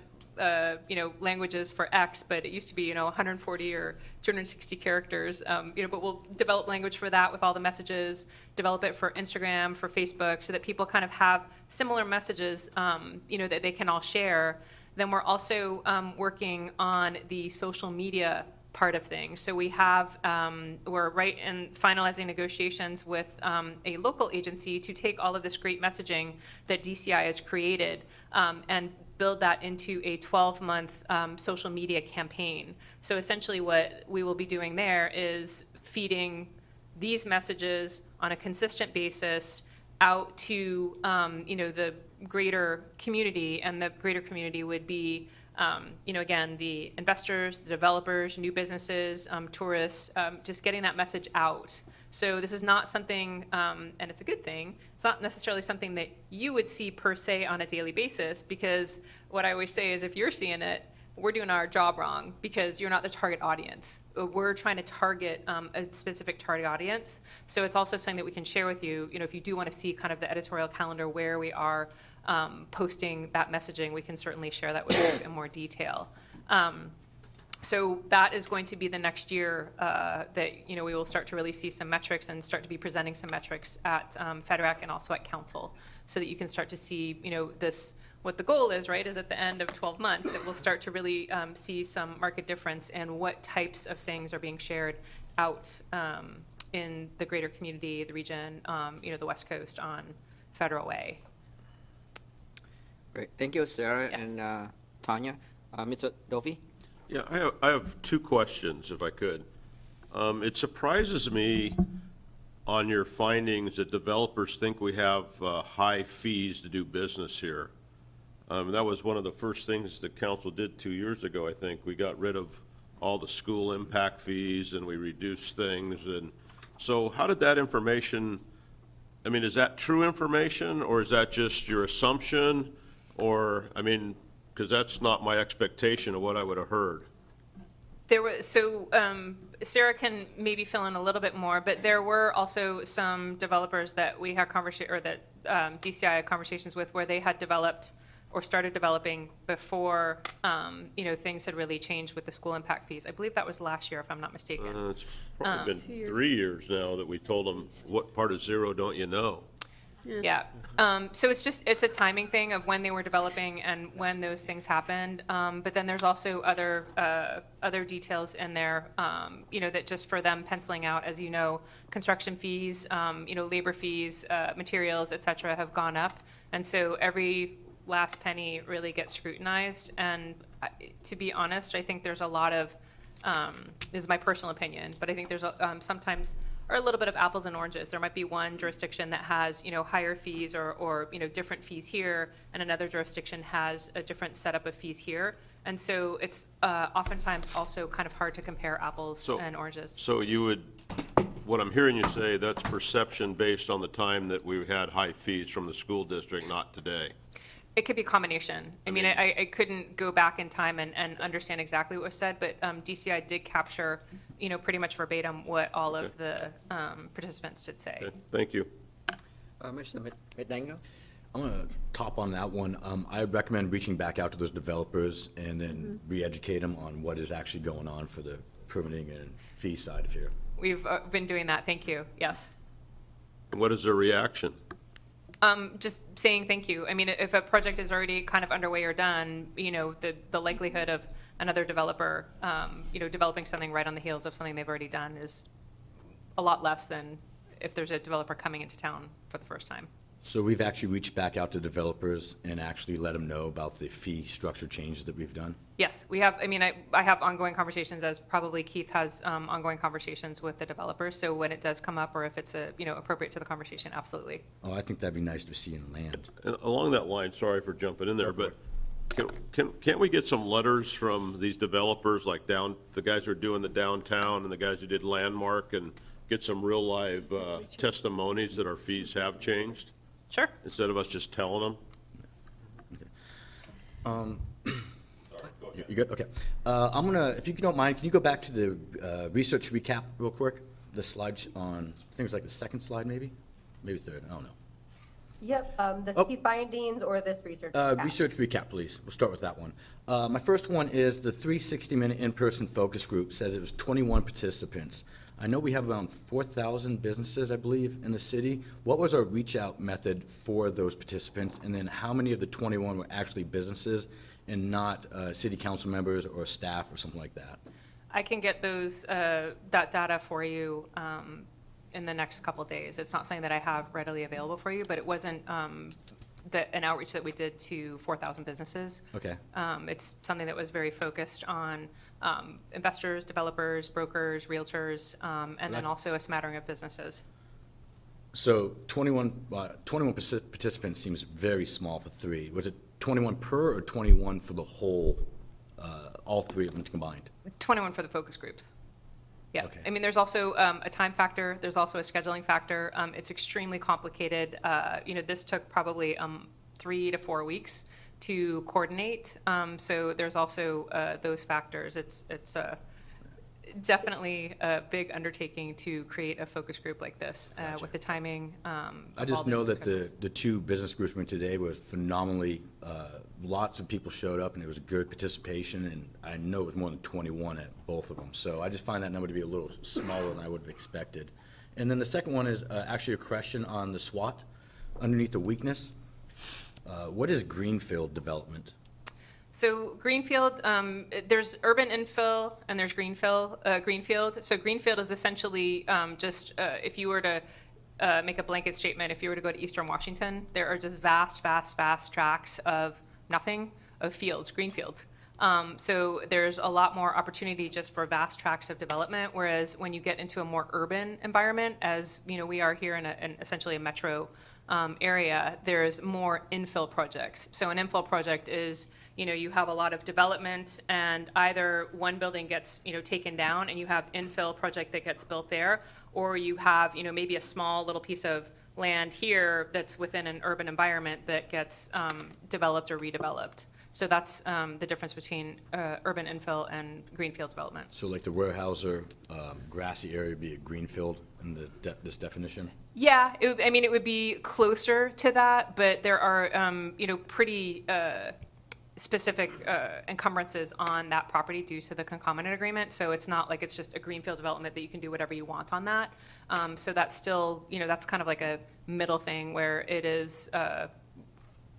languages for X, but it used to be 140 or 260 characters. But we'll develop language for that with all the messages. Develop it for Instagram, for Facebook, so that people kind of have similar messages, that they can all share. Then we're also working on the social media part of things. So we have, we're right in finalizing negotiations with a local agency to take all of this great messaging that DCI has created and build that into a 12-month social media campaign. So essentially what we will be doing there is feeding these messages on a consistent basis out to, the greater community, and the greater community would be, again, the investors, the developers, new businesses, tourists, just getting that message out. So this is not something, and it's a good thing, it's not necessarily something that you would see per se on a daily basis, because what I always say is if you're seeing it, we're doing our job wrong because you're not the target audience. We're trying to target a specific target audience. So it's also something that we can share with you. If you do want to see kind of the editorial calendar where we are posting that messaging, we can certainly share that with you in more detail. So that is going to be the next year that we will start to really see some metrics and start to be presenting some metrics at FEDRAC and also at Council, so that you can start to see this. What the goal is, right, is at the end of 12 months that we'll start to really see some market difference in what types of things are being shared out in the greater community, the region, the West Coast on Federal Way. Great. Thank you, Sarah Yes. and Tanya. Mr. Dovey? Yeah, I have 2 questions, if I could. It surprises me on your findings that developers think we have high fees to do business here. That was one of the first things the council did 2 years ago, I think. We got rid of all the school impact fees and we reduced things. And so how did that information, is that true information or is that just your assumption? Or, because that's not my expectation of what I would have heard. Sarah can maybe fill in a little bit more, but there were also some developers that we had DCI had conversations with where they had developed or started developing before, things had really changed with the school impact fees. I believe that was last year, if I'm not mistaken. It's probably been 3 years now that we told them, what part of zero don't you know? Yeah. So it's a timing thing of when they were developing and when those things happened. But then there's also other details in there, that just for them penciling out, as you know, construction fees, labor fees, materials, et cetera, have gone up. And so every last penny really gets scrutinized. And to be honest, I think there's a lot of, this is my personal opinion, but I think there's sometimes are a little bit of apples and oranges. There might be one jurisdiction that has, higher fees or different fees here, and another jurisdiction has a different setup of fees here. And so it's oftentimes also kind of hard to compare apples So- and oranges. So you would, what I'm hearing you say, that's perception based on the time that we had high fees from the school district, not today. It could be a combination. I mean, I couldn't go back in time and understand exactly what was said, but DCI did capture, pretty much verbatim what all of the participants did say. Okay, thank you. Mr. McDaniel? I'm gonna top on that one. I recommend reaching back out to those developers and then re-educate them on what is actually going on for the permitting and fee side of here. We've been doing that, thank you, yes. What is their reaction? Just saying thank you. I mean, if a project is already kind of underway or done, the likelihood of another developer, developing something right on the heels of something they've already done is a lot less than if there's a developer coming into town for the first time. So we've actually reached back out to developers and actually let them know about the fee structure changes that we've done. Yes, we have, I have ongoing conversations, as probably Keith has ongoing conversations with the developers. So when it does come up, or if it's appropriate to the conversation, absolutely. Oh, I think that'd be nice to see in land. And along that line, sorry for jumping in there, but can't we get some letters from these developers, like the guys who are doing the downtown and the guys who did Landmark, and get some real live testimonies that our fees have changed, Sure. instead of us just telling them? You good? Okay. I'm gonna, if you don't mind, can you go back to the research recap real quick? The slide on, I think it was like the second slide, maybe? Maybe third, I don't know. Yep, the Oh. key findings or this research. recap? Research recap, please. We'll start with that one. My first one is the 360-minute in-person focus group says it was 21 participants. I know we have around 4,000 businesses, I believe, in the city. What was our reach-out method for those participants? And then how many of the 21 were actually businesses and not city council members or staff or something like that? I can get that data for you in the next couple days. It's not something that I have readily available for you, but it wasn't an outreach that we did to 4,000 businesses. Okay. It's something that was very focused on investors, developers, brokers, realtors, and then also a smattering of businesses. So 21 participants seems very small for three. Was it 21 per or 21 for the whole, all three of them combined? 21 for the focus groups. Yeah, Okay. I mean, there's also a time factor, there's also a scheduling factor. It's extremely complicated. This took probably 3 to 4 weeks to coordinate. So there's also those factors. It's definitely a big undertaking to create a focus group like this with the timing. I just know that the two business groups we went today were phenomenally, lots of people showed up and it was good participation, and I know it was more than 21 at both of them. So I just find that number to be a little smaller than I would have expected. And then the second one is actually a question on the SWOT underneath the weakness. What is greenfield development? So greenfield, there's urban infill and there's greenfield. So greenfield is essentially just if you were to make a blanket statement, if you were to go to Eastern Washington, there are just vast tracts of nothing, of fields, greenfields. So there's a lot more opportunity just for vast tracts of development, whereas when you get into a more urban environment, as we are here in essentially a metro area, there's more infill projects. So an infill project is, you have a lot of development and either one building gets, taken down and you have infill project that gets built there, or you have, maybe a small little piece of land here that's within an urban environment that gets developed or redeveloped. So that's the difference between urban infill and greenfield development. So like the Weyerhaeuser grassy area would be a greenfield in this definition? Yeah, it would be closer to that, but there are, pretty specific encumbrances on that property due to the concomitant agreement. So it's not like it's just a greenfield development that you can do whatever you want on that. So that's still, that's kind of like a middle thing where it is,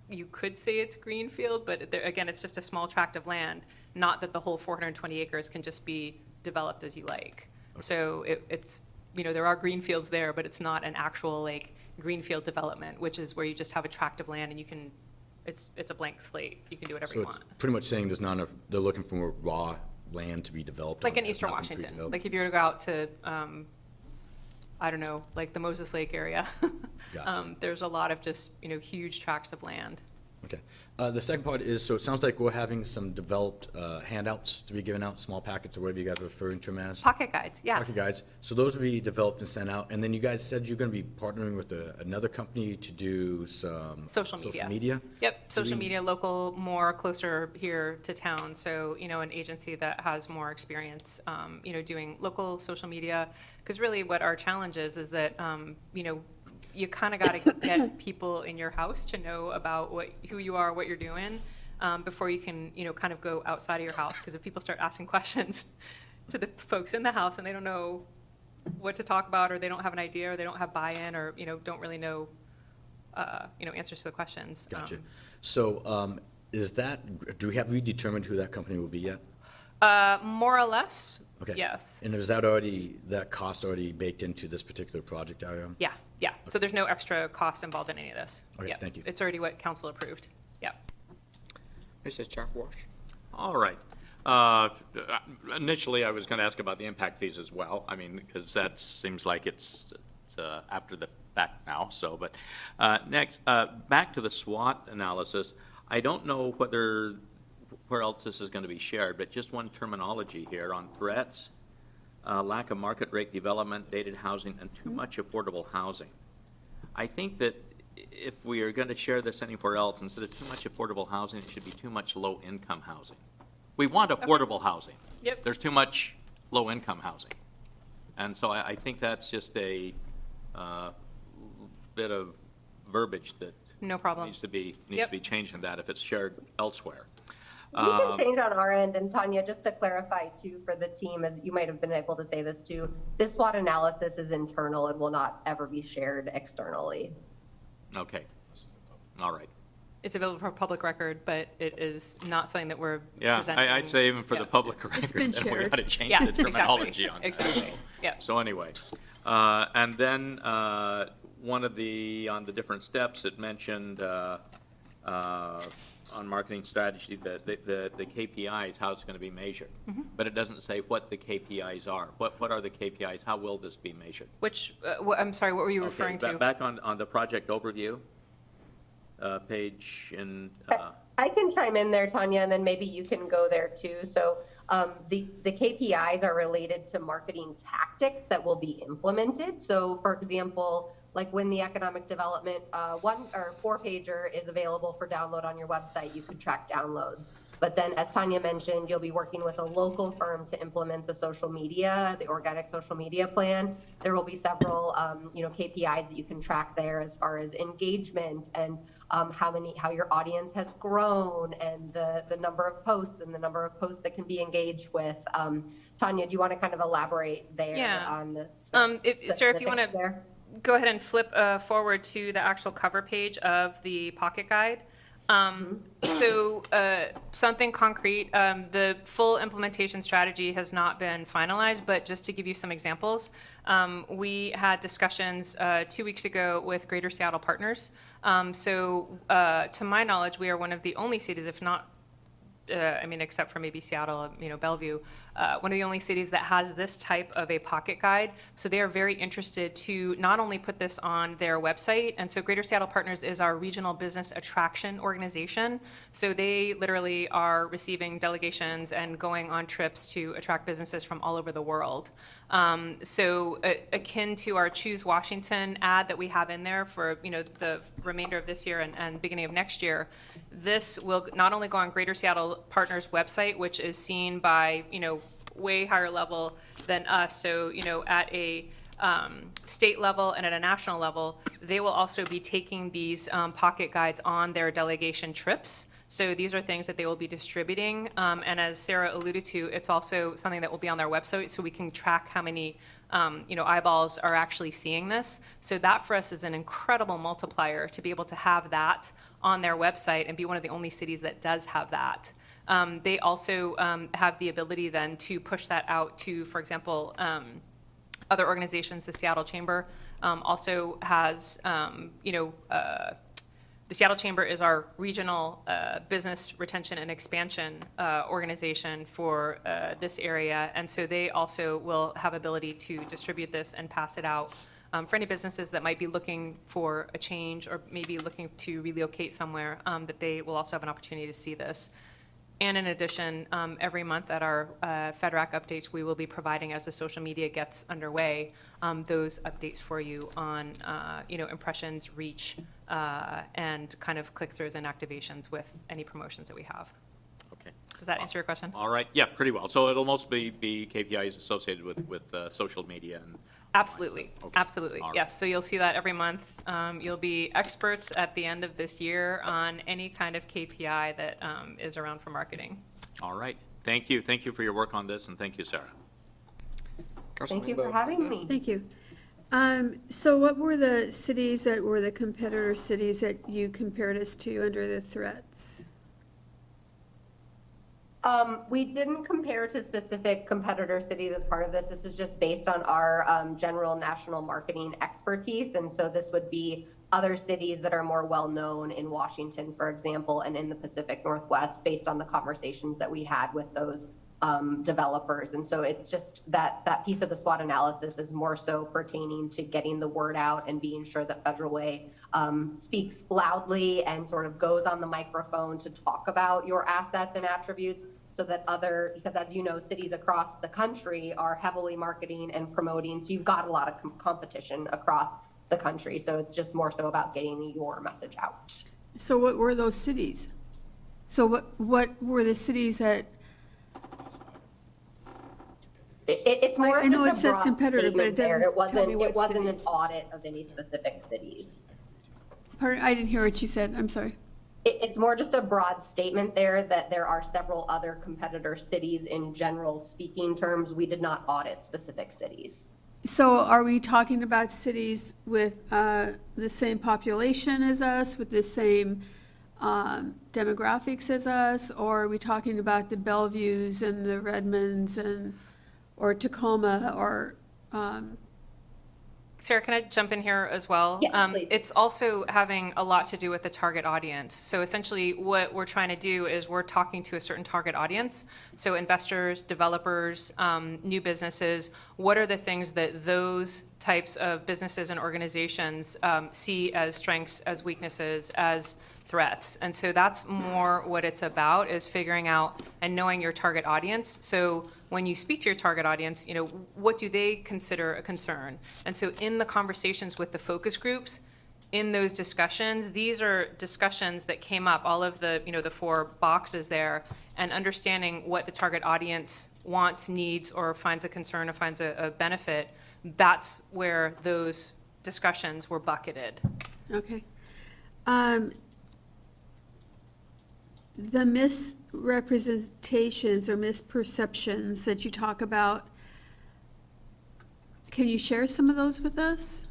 you could say it's greenfield, but again, it's just a small tract of land, not that the whole 420 acres can just be developed as you like. So it's, there are greenfields there, but it's not an actual like greenfield development, which is where you just have a tract of land and you can, it's a blank slate. You can do whatever So you it's want. pretty much saying there's not enough, they're looking for more raw land to be developed. Like on in that's Eastern not been Washington, pre-developed. like if you were to go out to, I don't know, like the Moses Lake area, Gotcha. there's a lot of just, huge tracts of land. Okay. The second part is, so it sounds like we're having some developed handouts to be given out, small packets or whatever you guys are referring to them as. Pocket guides, yeah. Pocket guides. So those will be developed and sent out. And then you guys said you're going to be partnering with another company to do some Social media. Social media? Yep, social media, local, more closer here to town. So, an agency that has more experience, doing local social media. Because really what our challenge is that, you kind of got to get people in your house to know about who you are, what you're doing, before you can, kind of go outside of your house. Because if people start asking questions to the folks in the house and they don't know what to talk about, or they don't have an idea, or they don't have buy-in, or, don't really know, answers to the questions. Gotcha. So have we determined who that company will be yet? More or less, Okay. yes. And is that cost already baked into this particular project area? Yeah. So there's no extra cost involved in any of this. Okay, Yeah. thank you. It's already what council approved. Yeah. Mr. Chuck Walsh? All right. Initially, I was going to ask about the impact fees as well. I mean, because that seems like it's after the fact now, so, but next, back to the SWOT analysis. I don't know where else this is going to be shared, but just one terminology here on threats, lack of market rate development, dated housing, and too much affordable housing. I think that if we are going to share this anywhere else, instead of too much affordable housing, it should be too much low-income housing. We want affordable housing. Yep. There's too much low-income housing. And so I think that's just a bit of verbiage that No problem. needs to be Yep. changed in that if it's shared elsewhere. We can change on our end, and Tanya, just to clarify too for the team, as you might have been able to say this too, this SWOT analysis is internal and will not ever be shared externally. Okay. All right. It's available for public record, but it is not something that we're Yeah, presenting. I'd say even for the Yeah. public record, been then we shared. got to change Yeah, the terminology exactly. on that. Exactly. Yeah. So anyway, and then one of on the different steps, it mentioned on marketing strategy, the KPIs, how it's going to be measured. Mm-hmm. But it doesn't say what the KPIs are. What are the KPIs? How will this be measured? Which, I'm sorry, what were you referring Okay, to? back on the project overview page in, I can chime in there, Tanya, and then maybe you can go there too. So the KPIs are related to marketing tactics that will be implemented. So for example, like when the economic development 4-pager is available for download on your website, you could track downloads. But then, as Tanya mentioned, you'll be working with a local firm to implement the social media, the organic social media plan. There will be several, KPIs that you can track there as far as engagement and how your audience has grown, and the number of posts and the number of posts that can be engaged with. Tanya, do you want to kind of elaborate there Yeah. on this? Sarah, if you want specifics to there? go ahead and flip forward to the actual cover page of the pocket guide. So something concrete, the full implementation strategy has not been finalized, but just to give you some examples, we had discussions 2 weeks ago with Greater Seattle Partners. To my knowledge, we are one of the only cities, if not except for maybe Seattle, Bellevue, one of the only cities that has this type of a pocket guide. So they are very interested to not only put this on their website, and so Greater Seattle Partners is our regional business attraction organization. So they literally are receiving delegations and going on trips to attract businesses from all over the world. Akin to our Choose Washington ad that we have in there for, the remainder of this year and beginning of next year, this will not only go on Greater Seattle Partners website, which is seen by, way higher level than us. So, at a state level and at a national level, they will also be taking these pocket guides on their delegation trips. So these are things that they will be distributing. And as Sarah alluded to, it's also something that will be on their website, so we can track how many eyeballs are actually seeing this. So that for us is an incredible multiplier to be able to have that on their website and be one of the only cities that does have that. They also have the ability then to push that out to, for example, other organizations. The Seattle Chamber also has, the Seattle Chamber is our regional business retention and expansion organization for this area. And so they also will have ability to distribute this and pass it out for any businesses that might be looking for a change or maybe looking to relocate somewhere, that they will also have an opportunity to see this. And in addition, every month at our FedRAC updates, we will be providing, as the social media gets underway, those updates for you on, impressions, reach, and kind of click-throughs and activations with any promotions that we have. Okay. Does that answer your question? All right, yeah, pretty well. So it'll mostly be KPIs associated with social media and. Absolutely, Okay. absolutely, All right. yes. So you'll see that every month. You'll be experts at the end of this year on any kind of KPI that is around for marketing. All right, thank you. Thank you for your work on this, and thank you, Sarah. Thank you for having me. Thank you. So what were the cities that were the competitor cities that you compared us to under the threats? We didn't compare to specific competitor cities as part of this. This is just based on our general national marketing expertise. And so this would be other cities that are more well-known in Washington, for example, and in the Pacific Northwest, based on the conversations that we had with those developers. And so it's just that piece of the SWOT analysis is more so pertaining to getting the word out and being sure that Federal Way speaks loudly and sort of goes on the microphone to talk about your assets and attributes, so that because as you know, cities across the country are heavily marketing and promoting. So you've got a lot of competition across the country. So it's just more so about getting your message out. So what were those cities? So what were the cities that, It's more I know just it a says broad competitor, but it statement there. doesn't tell me what It wasn't an cities. audit of any specific cities. pardon, I didn't hear what you said, I'm sorry. It's more just a broad statement there that there are several other competitor cities in general speaking terms. We did not audit specific cities. So are we talking about cities with the same population as us, with the same demographics as us? Or are we talking about the Bellevues and the Redmonds or Tacoma or, Sarah, can I jump in here as well? Yeah, please. It's also having a lot to do with the target audience. So essentially, what we're trying to do is we're talking to a certain target audience. So investors, developers, new businesses, what are the things that those types of businesses and organizations see as strengths, as weaknesses, as threats? And so that's more what it's about, is figuring out and knowing your target audience. So when you speak to your target audience, what do they consider a concern? And so in the conversations with the focus groups, in those discussions, these are discussions that came up, all of the, the 4 boxes there, and understanding what the target audience wants, needs, or finds a concern or finds a benefit. That's where those discussions were bucketed. okay. The misrepresentations or misperceptions that you talk about, can you share some of those with us?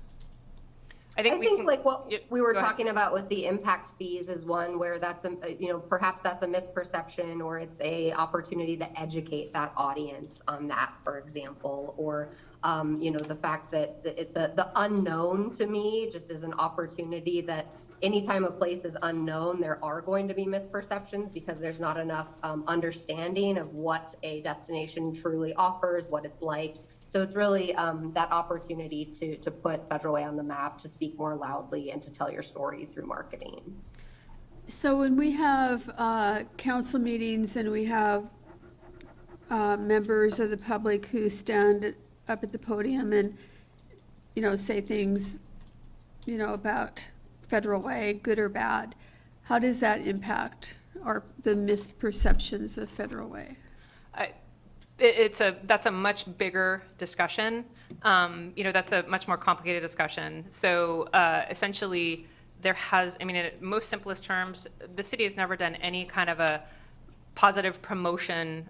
I I think think like what Yep, we were go ahead. talking about with the impact fees is one where that's perhaps that's a misperception, or it's a opportunity to educate that audience on that, for example, or the fact that the unknown to me just is an opportunity that anytime a place is unknown, there are going to be misperceptions because there's not enough understanding of what a destination truly offers, what it's like. So it's really that opportunity to put Federal Way on the map, to speak more loudly, and to tell your story through marketing. So when we have council meetings and we have members of the public who stand up at the podium and, say things, about Federal Way, good or bad, how does that impact the misperceptions of Federal Way? That's a much bigger discussion. That's a much more complicated discussion. So essentially, in most simplest terms, the city has never done any kind of a positive promotion,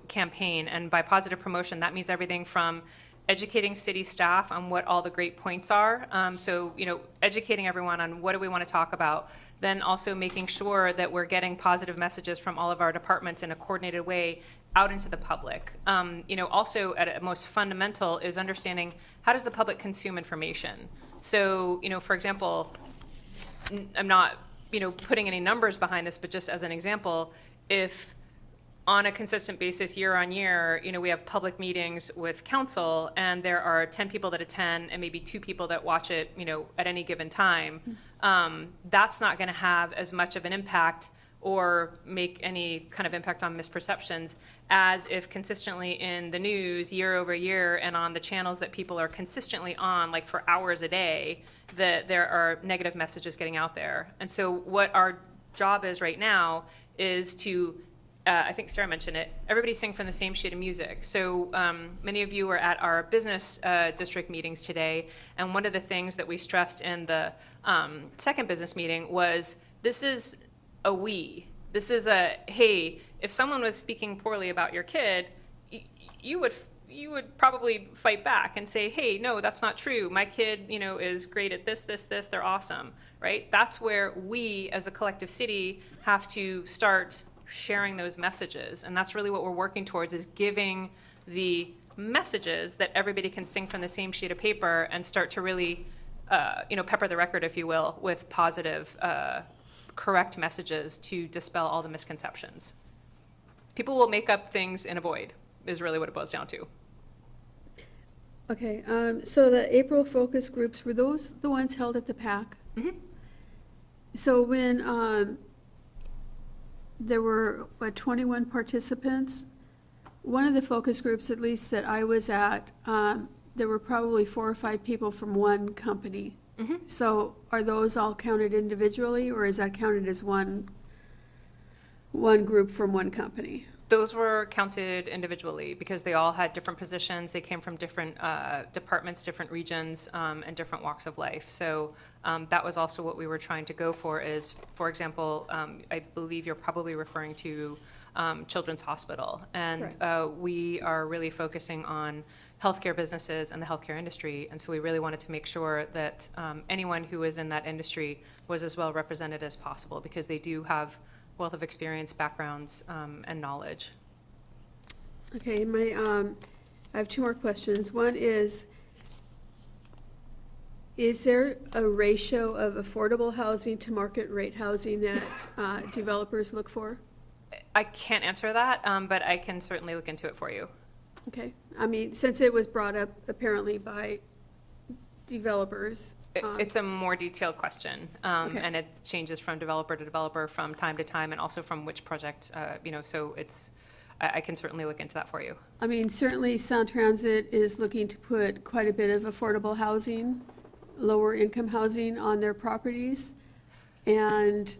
campaign. And by positive promotion, that means everything from educating city staff on what all the great points are. So, educating everyone on what do we want to talk about. Then also making sure that we're getting positive messages from all of our departments in a coordinated way out into the public. Also at a most fundamental is understanding, how does the public consume information? So, for example, I'm not, putting any numbers behind this, but just as an example, if on a consistent basis, year on year, we have public meetings with council, and there are 10 people that attend and maybe 2 people that watch it, at any given time, that's not going to have as much of an impact or make any kind of impact on misperceptions as if consistently in the news year over year and on the channels that people are consistently on, like for hours a day, that there are negative messages getting out there. And so what our job is right now is to, I think Sarah mentioned it, everybody sing from the same sheet of music. So many of you were at our business district meetings today, and one of the things that we stressed in the second business meeting was this is a we. This is a, hey, if someone was speaking poorly about your kid, you would probably fight back and say, hey, no, that's not true. My kid, is great at this, they're awesome, right? That's where we as a collective city have to start sharing those messages. And that's really what we're working towards, is giving the messages that everybody can sing from the same sheet of paper and start to really, pepper the record, if you will, with positive, correct messages to dispel all the misconceptions. People will make up things in a void, is really what it boils down to. Okay, so the April focus groups, were those the ones held at the PAC? Mhm. So when there were, 21 participants, one of the focus groups, at least that I was at, there were probably 4 or 5 people from one company. So are those all counted individually, or is that counted as one group from one company? Those were counted individually because they all had different positions. They came from different departments, different regions, and different walks of life. So that was also what we were trying to go for is, for example, I believe you're probably referring to Children's Hospital. And we are really focusing on healthcare businesses and the healthcare industry. And so we really wanted to make sure that anyone who is in that industry was as well represented as possible, because they do have wealth of experience, backgrounds, and knowledge. Okay, I have 2 more questions. One is there a ratio of affordable housing to market rate housing that developers look for? I can't answer that, but I can certainly look into it for you. Okay, I mean, since it was brought up apparently by developers. It's a more detailed question, and it changes from developer to developer from time to time, and also from which project, so I can certainly look into that for you. I mean, certainly Sound Transit is looking to put quite a bit of affordable housing, lower income housing on their properties. And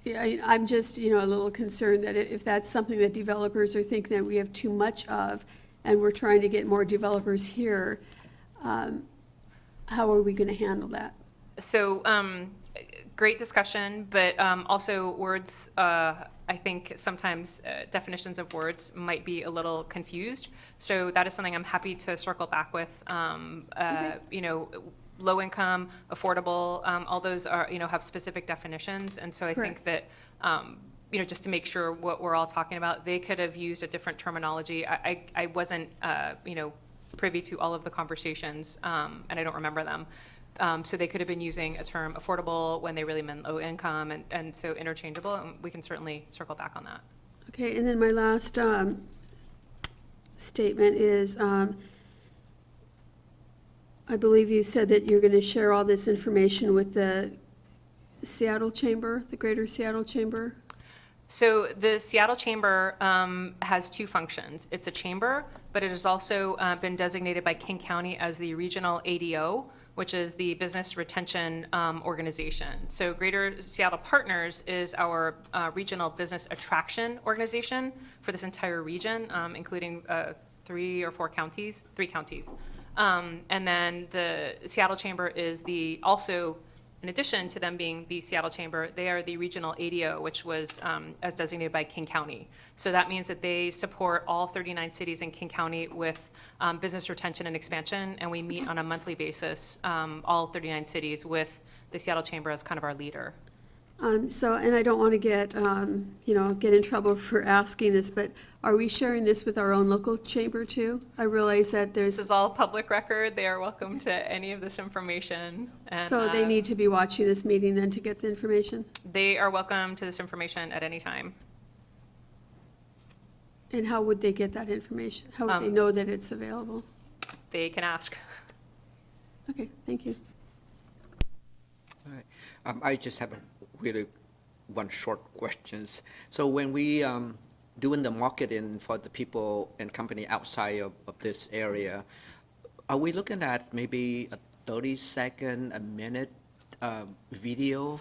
I'm just, a little concerned that if that's something that developers are thinking that we have too much of, and we're trying to get more developers here, how are we going to handle that? So, great discussion, but also words, I think sometimes definitions of words might be a little confused. So that is something I'm happy to circle back with. Low income, affordable, all those are, have specific definitions. And so I think that, just to make sure what we're all talking about, they could have used a different terminology. I wasn't, privy to all of the conversations, and I don't remember them. So they could have been using a term affordable when they really meant low income, and so interchangeable, and we can certainly circle back on that. Okay, and then my last statement is, I believe you said that you're going to share all this information with the Seattle Chamber, the Greater Seattle Chamber? So the Seattle Chamber has 2 functions. It's a chamber, but it has also been designated by King County as the regional ADO, which is the Business Retention Organization. So Greater Seattle Partners is our regional business attraction organization for this entire region, including 3 counties. And then the Seattle Chamber is also, in addition to them being the Seattle Chamber, they are the regional ADO, which was as designated by King County. So that means that they support all 39 cities in King County with business retention and expansion, and we meet on a monthly basis, all 39 cities, with the Seattle Chamber as kind of our leader. And I don't want to get in trouble for asking this, but are we sharing this with our own local chamber too? I realize that This is all public record. They are welcome to any of this information. And, so they need to be watching this meeting then to get the information? They are welcome to this information at any time. And how would they get that information? How would they know that it's available? They can ask. Okay, thank you. All right. I just have a really one short questions. So when we doing the marketing for the people and company outside of this area, are we looking at maybe a 30-second, a minute video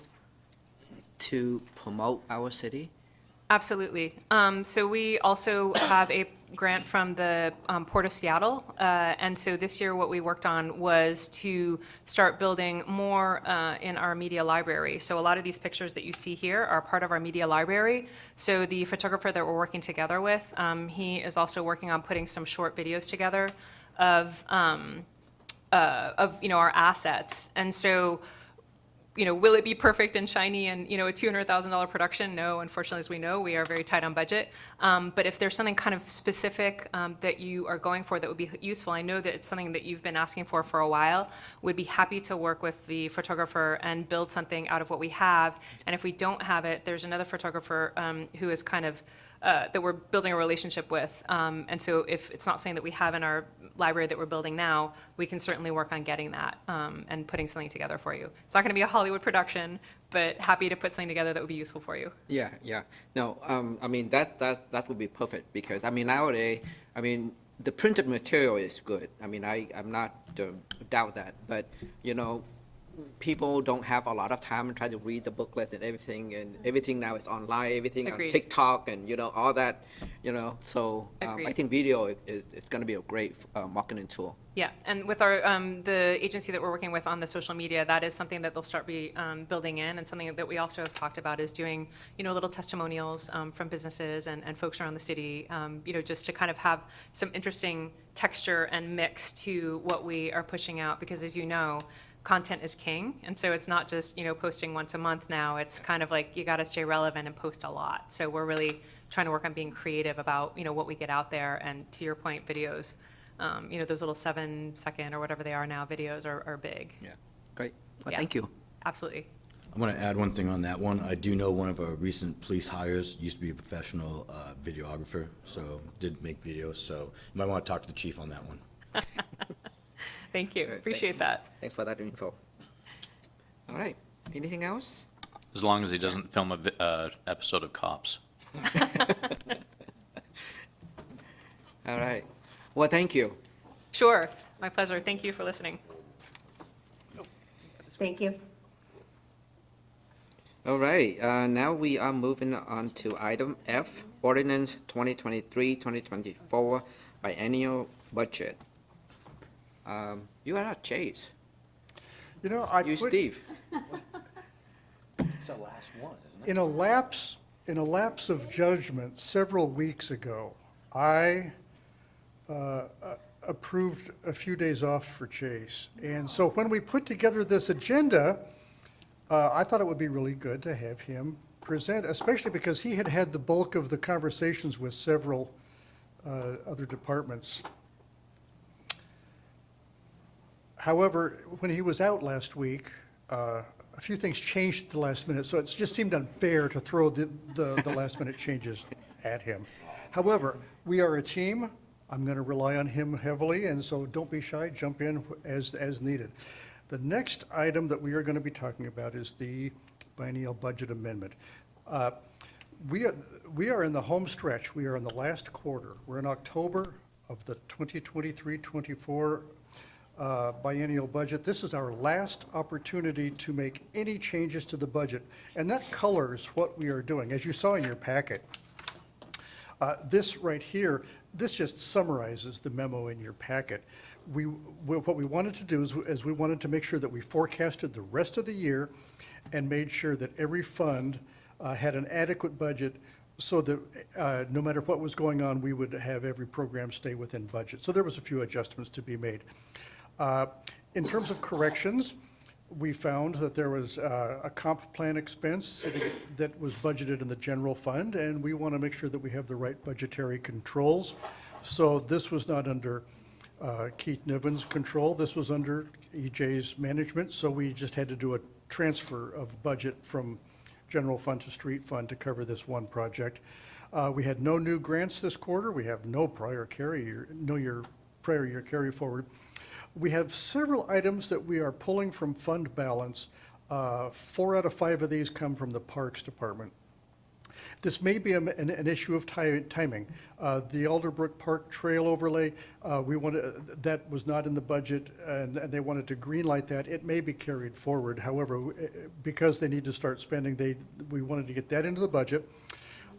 to promote our city? Absolutely. So we also have a grant from the Port of Seattle. And so this year, what we worked on was to start building more in our media library. So a lot of these pictures that you see here are part of our media library. So the photographer that we're working together with, he is also working on putting some short videos together of our assets. And so, will it be perfect and shiny and, a $200,000 production? No, unfortunately, as we know, we are very tight on budget. But if there's something kind of specific that you are going for that would be useful, I know that it's something that you've been asking for a while, would be happy to work with the photographer and build something out of what we have. And if we don't have it, there's another photographer who is kind of, that we're building a relationship with. And so if it's not something that we have in our library that we're building now, we can certainly work on getting that and putting something together for you. It's not going to be a Hollywood production, but happy to put something together that would be useful for you. Yeah. No, I mean, that would be perfect because, I mean, nowadays, I mean, the printed material is good. I mean, I'm not doubt that, but, people don't have a lot of time to try to read the booklet and everything now is online, everything on Agreed. TikTok and, all that, so I Agreed. think video is going to be a great marketing tool. Yeah, and with our the agency that we're working with on the social media, that is something that they'll start building in, and something that we also have talked about is doing, little testimonials from businesses and folks around the city, just to kind of have some interesting texture and mix to what we are pushing out, because as you know, content is king, and so it's not just, posting once a month now, it's kind of like you got to stay relevant and post a lot. So we're really trying to work on being creative about, what we get out there, and to your point, videos. Those little 7-second or whatever they are now videos are big. Yeah, great. Well, Yeah. thank you. Absolutely. I want to add one thing on that one. I do know one of our recent police hires used to be a professional videographer, so did make videos, so you might want to talk to the chief on that one. Thank you. All right, Appreciate that. Thanks for that info. All right, anything else? As long as he doesn't film a episode of Cops. All right. Well, thank you. Sure. My pleasure. Thank you for listening. Thank you. All right, now we are moving on to item F, ordinance 2023-2024 biennial budget. You are not Chase. I You, put, Steve. It's the last one, isn't in a lapse of judgment several weeks ago, I approved a few days off for Chase. And so when we put together this agenda, I thought it would be really good to have him present, especially because he had had the bulk of the conversations with several other departments. However, when he was out last week, a few things changed at the last minute, so it just seemed unfair to throw the last minute changes at him. However, we are a team. I'm going to rely on him heavily, and so don't be shy, jump in as needed. The next item that we are going to be talking about is the biennial budget amendment. We are in the home stretch. We are in the last quarter. We're in October of the 2023-24 biennial budget. This is our last opportunity to make any changes to the budget, and that colors what we are doing. As you saw in your packet, this right here, this just summarizes the memo in your packet. What we wanted to do is we wanted to make sure that we forecasted the rest of the year and made sure that every fund had an adequate budget so that no matter what was going on, we would have every program stay within budget. So there was a few adjustments to be made. In terms of corrections, we found that there was a comp plan expense that was budgeted in the general fund, and we want to make sure that we have the right budgetary controls. So this was not under Keith Niven's control. This was under EJ's management, so we just had to do a transfer of budget from general fund to street fund to cover this one project. We had no new grants this quarter. We have no prior year carry forward. We have several items that we are pulling from fund balance. 4 out of 5 of these come from the Parks Department. This may be an issue of timing. The Alderbrook Park Trail overlay, that was not in the budget, and they wanted to greenlight that. It may be carried forward. However, because they need to start spending, we wanted to get that into the budget.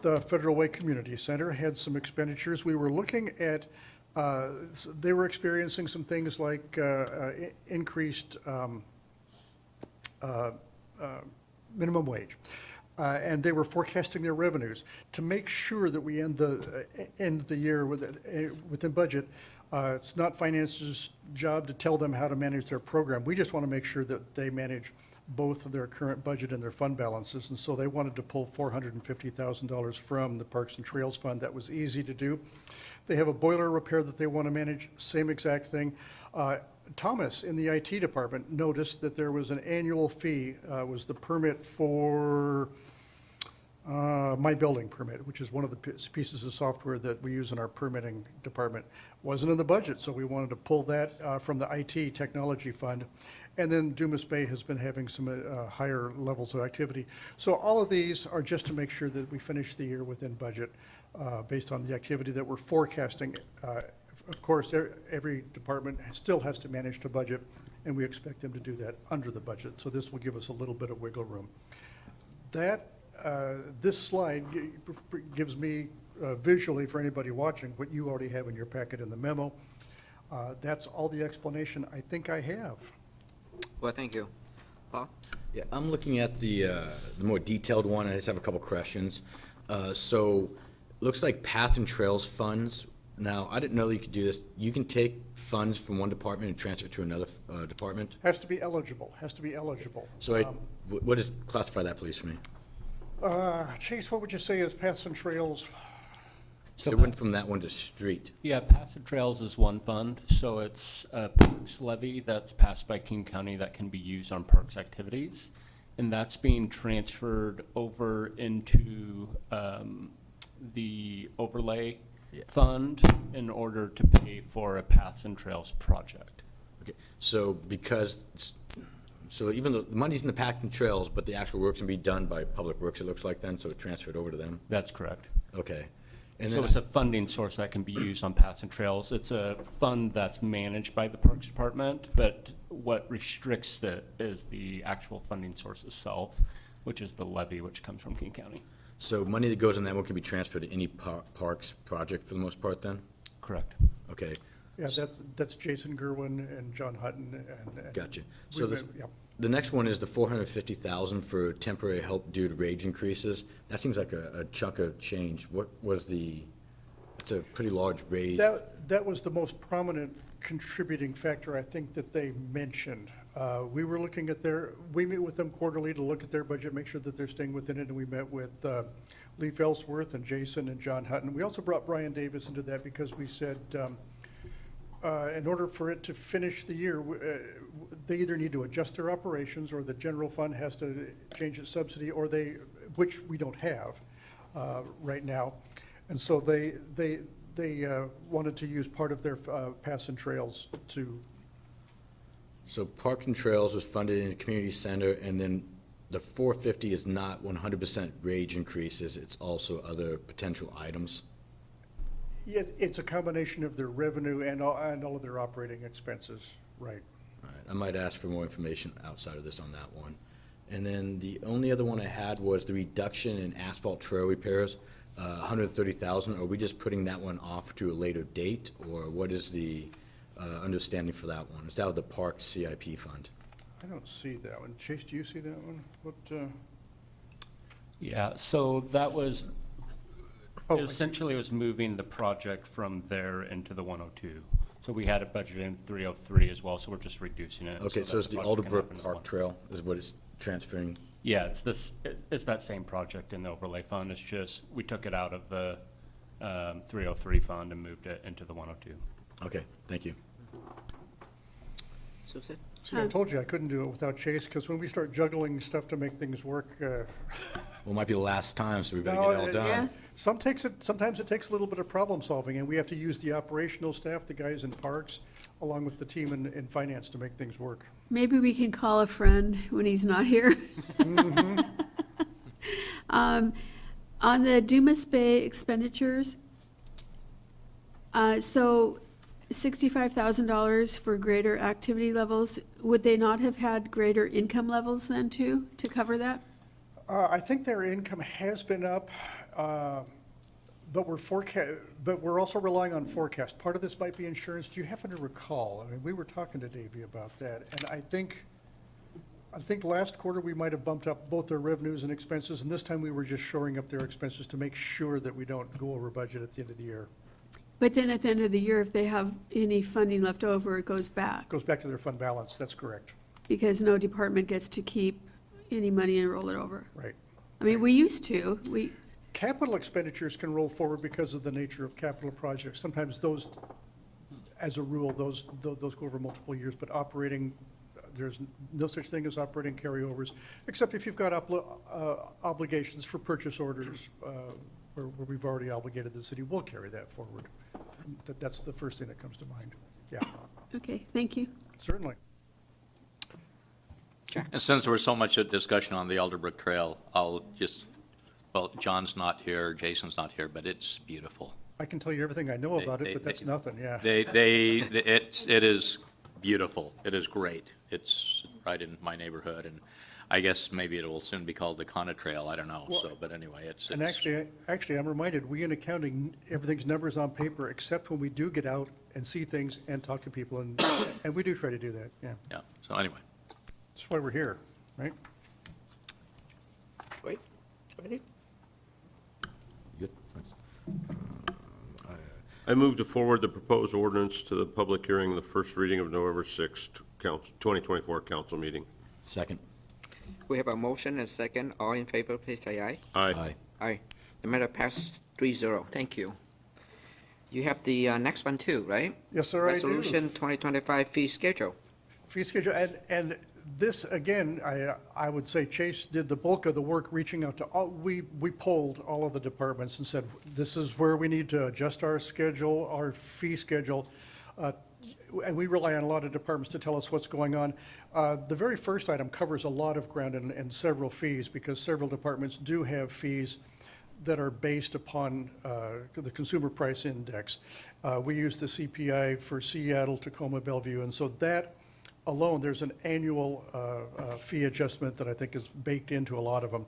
The Federal Way Community Center had some expenditures. We were looking at, they were experiencing some things like increased minimum wage. And they were forecasting their revenues. To make sure that we end the year within budget, it's not finance's job to tell them how to manage their program. We just want to make sure that they manage both their current budget and their fund balances. And so they wanted to pull $450,000 from the Parks and Trails Fund. That was easy to do. They have a boiler repair that they want to manage, same exact thing. Thomas in the IT department noticed that there was an annual fee, was the permit for My Building Permit, which is one of the pieces of software that we use in our permitting department. Wasn't in the budget, so we wanted to pull that from the IT technology fund. And then Dumas Bay has been having some higher levels of activity. So all of these are just to make sure that we finish the year within budget based on the activity that we're forecasting. Of course, every department still has to manage to budget, and we expect them to do that under the budget. So this will give us a little bit of wiggle room. This slide gives me visually, for anybody watching, what you already have in your packet in the memo. That's all the explanation I think I have. Well, thank you. Paul? Yeah, I'm looking at the more detailed one. I just have a couple questions. So, looks like Path and Trails funds. Now, I didn't know you could do this. You can take funds from one department and transfer it to another department? Has to be eligible. So, what is, classify that, please, for me? Chase, what would you say is Paths and Trails? So it went from that one to street. Yeah, Paths and Trails is one fund, so it's a parks levy that's passed by King County that can be used on parks activities. And that's being transferred over into the overlay fund in order to pay for a Paths and Trails project. Okay, so so even though the money's in the Path and Trails, but the actual work's gonna be done by Public Works, it looks like then, so it transferred over to them? That's correct. Okay. And So then it's a funding source that can be used on Paths and Trails. It's a fund that's managed by the Parks Department, but what restricts it is the actual funding source itself, which is the levy, which comes from King County. So money that goes in that one can be transferred to any parks project for the most part then? Correct. Okay, Yeah, that's Jason Gerwin and John Hutton and. gotcha. So yeah. the next one is the $450,000 for temporary help due to wage increases. That seems like a chunk of change. What was it's a pretty large raise. That was the most prominent contributing factor, I think, that they mentioned. We were looking at we meet with them quarterly to look at their budget, make sure that they're staying within it, and we met with Lee Felsworth and Jason and John Hutton. We also brought Brian Davis into that because we said, in order for it to finish the year, they either need to adjust their operations, or the general fund has to change its subsidy, or which we don't have right now. And so they wanted to use part of their Paths and Trails to. So Park and Trails was funded in the community center, and then the 450 is not 100% wage increases, it's also other potential items? Yeah, it's a combination of their revenue and all of their operating expenses, right. All right, I might ask for more information outside of this on that one. And then the only other one I had was the reduction in asphalt trail repairs, 130,000. Are we just putting that one off to a later date, or what is the understanding for that one? It's out of the park CIP fund. I don't see that one. Chase, do you see that one? What, Yeah, so that was, Oh, I see. essentially it was moving the project from there into the 102. So we had it budgeted in 303 as well, so we're just reducing it. Okay, so that it's the project can happen Alderbrook in the Park one. Trail is what it's transferring? Yeah, it's that same project in the overlay fund. It's just, we took it out of the 303 fund and moved it into the 102. Okay, thank you. Susan? See, I told you I couldn't do it without Chase, because when we start juggling stuff to make things work, Well, it might be the last time, so we better No, get it all done. Sometimes it takes a little bit of problem solving, and we have to use the operational staff, the guys in parks, along with the team in finance to make things work. Maybe we can call a friend when he's not here. On the Dumas Bay expenditures, so $65,000 for greater activity levels, would they not have had greater income levels then too, to cover that? I think their income has been up, but we're also relying on forecast. Part of this might be insurance. Do you happen to recall? I mean, we were talking to Davey about that, and I think last quarter we might have bumped up both their revenues and expenses, and this time we were just shoring up their expenses to make sure that we don't go over budget at the end of the year. But then at the end of the year, if they have any funding left over, it goes back, Goes back to their fund balance, that's correct, because no department gets to keep any money and roll it over. right. I mean, we used to, Capital expenditures can roll forward because of the nature of capital projects. Sometimes those, as a rule, those go over multiple years, but operating, there's no such thing as operating carryovers, except if you've got obligations for purchase orders, where we've already obligated the city, we'll carry that forward. That's the first thing that comes to mind. Yeah, okay, thank you. certainly. And since there was so much discussion on the Elderbrook Trail, I'll just, well, John's not here, Jason's not here, but it's beautiful. I can tell you everything I know about it, but that's nothing, yeah. It is beautiful. It is great. It's right in my neighborhood, and I guess maybe it will soon be called the Cona Trail. I don't know. Well, So, but anyway, it's. And actually, I'm reminded, we in accounting, everything's numbers on paper, except when we do get out and see things and talk to people, and we do try to do that, yeah. Yeah. So anyway. That's why we're here, right? Wait, ready? I move to forward the proposed ordinance to the public hearing in the first reading of November 6th, 2024 council meeting. Second. We have a motion and second. All in favor, please say aye. Aye. Aye. The matter passed 3-0. Thank you. You have the next one too, right? Yes, sir, I do. Resolution 2025 fee schedule. Fee schedule, and this, again, I would say Chase did the bulk of the work reaching out to all, we polled all of the departments and said, this is where we need to adjust our schedule, our fee schedule. And we rely on a lot of departments to tell us what's going on. The very first item covers a lot of ground and several fees, because several departments do have fees that are based upon the Consumer Price Index. We use the CPI for Seattle, Tacoma, Bellevue, and so that alone, there's an annual fee adjustment that I think is baked into a lot of them.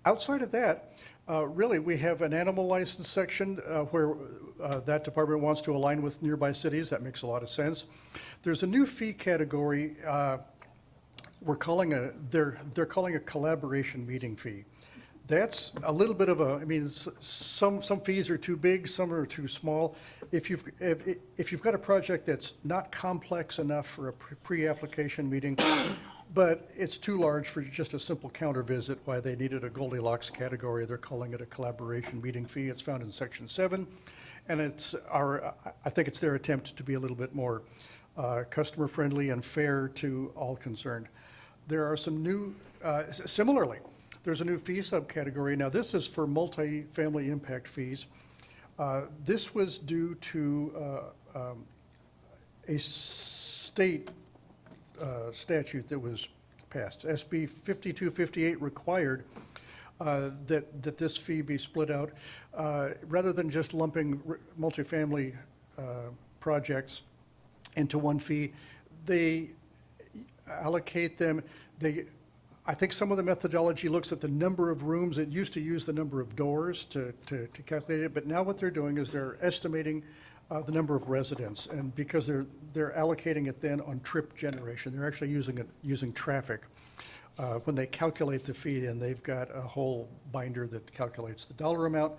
Outside of that, really, we have an animal license section where that department wants to align with nearby cities. That makes a lot of sense. There's a new fee category they're calling a collaboration meeting fee. That's a little bit of a, I mean, some fees are too big, some are too small. If you've got a project that's not complex enough for a pre-application meeting, but it's too large for just a simple counter visit, why they needed a Goldilocks category, they're calling it a collaboration meeting fee. It's found in Section 7, and I think it's their attempt to be a little bit more customer-friendly and fair to all concerned. There are some new, similarly, there's a new fee subcategory. Now, this is for multifamily impact fees. This was due to a state statute that was passed. SB 5258 required that this fee be split out. Rather than just lumping multifamily projects into one fee, they allocate them. I think some of the methodology looks at the number of rooms. It used to use the number of doors to calculate it, but now what they're doing is they're estimating the number of residents, and because they're allocating it then on trip generation, they're actually using traffic when they calculate the fee, and they've got a whole binder that calculates the dollar amount.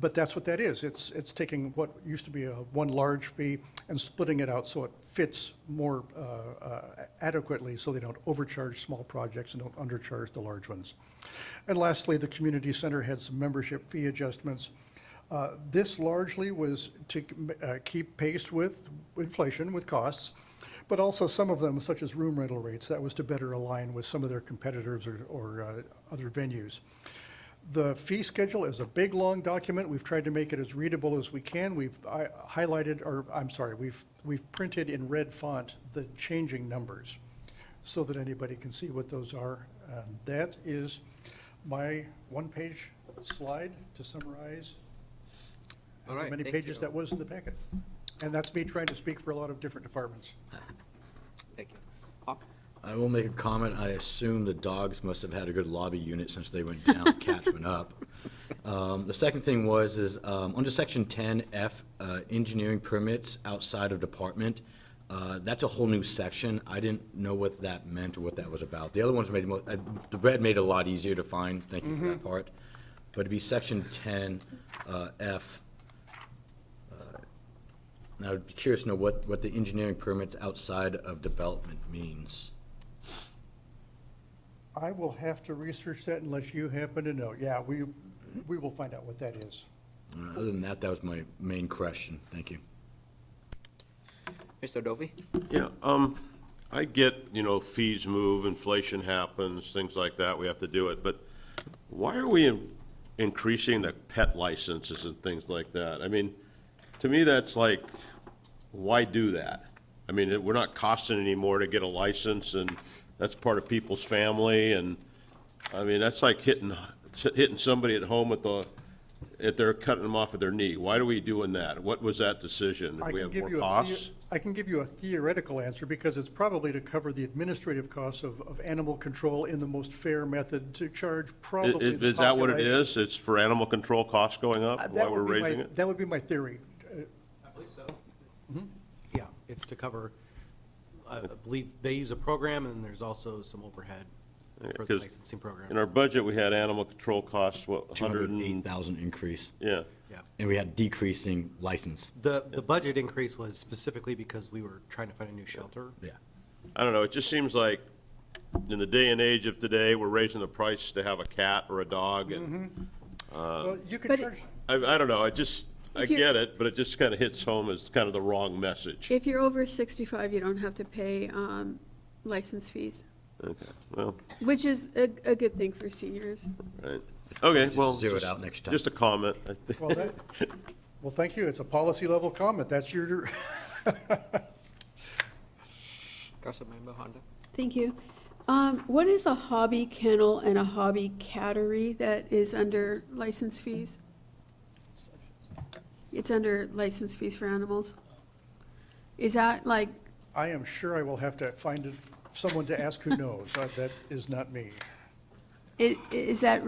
But that's what that is. It's taking what used to be one large fee and splitting it out so it fits more adequately, so they don't overcharge small projects and don't undercharge the large ones. And lastly, the community center had some membership fee adjustments. This largely was to keep pace with inflation, with costs, but also some of them, such as room rental rates, that was to better align with some of their competitors or other venues. The fee schedule is a big, long document. We've tried to make it as readable as we can. We've highlighted, or I'm sorry, we've printed in red font the changing numbers so that anybody can see what those are. That is my one-page slide to summarize All right, how many thank pages you. that was in the packet. And that's me trying to speak for a lot of different departments. Thank you. Paul? I will make a comment. I assume the dogs must have had a good lobby unit since they went down, cats went up. The second thing is, under section 10F, engineering permits outside of department, that's a whole new section. I didn't know what that meant or what that was about. The other ones made, the red made it a lot easier to find, thank you for that part. But it'd be section 10F. Now, I'd be curious to know what the engineering permits outside of development means. I will have to research that unless you happen to know. Yeah, we will find out what that is. Other than that, that was my main question. Thank you. Mr. Dovey? Yeah, I get, fees move, inflation happens, things like that, we have to do it, but why are we increasing the pet licenses and things like that? I mean, to me, that's like, why do that? I mean, we're not costing any more to get a license, and that's part of people's family, and, I mean, that's like hitting somebody at home if they're cutting them off at their knee. Why are we doing that? What was that decision? I We can have give more you costs? I can give you a theoretical answer because it's probably to cover the administrative costs of animal control in the most fair method to charge probably the Is that what it population. is? It's for animal control costs going up, why That we're would be my- raising it? That would be my theory. I believe so. Yeah, it's to cover, I believe they use a program, and there's also some overhead for the 'Cause licensing program. In our budget, we had animal control costs, what, 208,000 increase, yeah. Yeah. and we had decreasing license. The budget increase was specifically because we were trying to find a new shelter. Yeah. I don't know, it just seems like in the day and age of today, we're raising the price to have a cat or a dog, and Well, you could But charge, I don't know, I If you- get it, but it just kind of hits home as kind of the wrong message. If you're over 65, you don't have to pay license fees, Okay, well, which is a good thing for seniors. right. Okay, well. Zero it just- out next time. Just a comment. well, thank you. It's a policy level comment. That's your, Councilmember Honda? Thank you. What is a hobby kennel and a hobby cattery that is under license fees? It's under license fees for animals. Is that like, I am sure I will have to find someone to ask who knows. That is not me. is that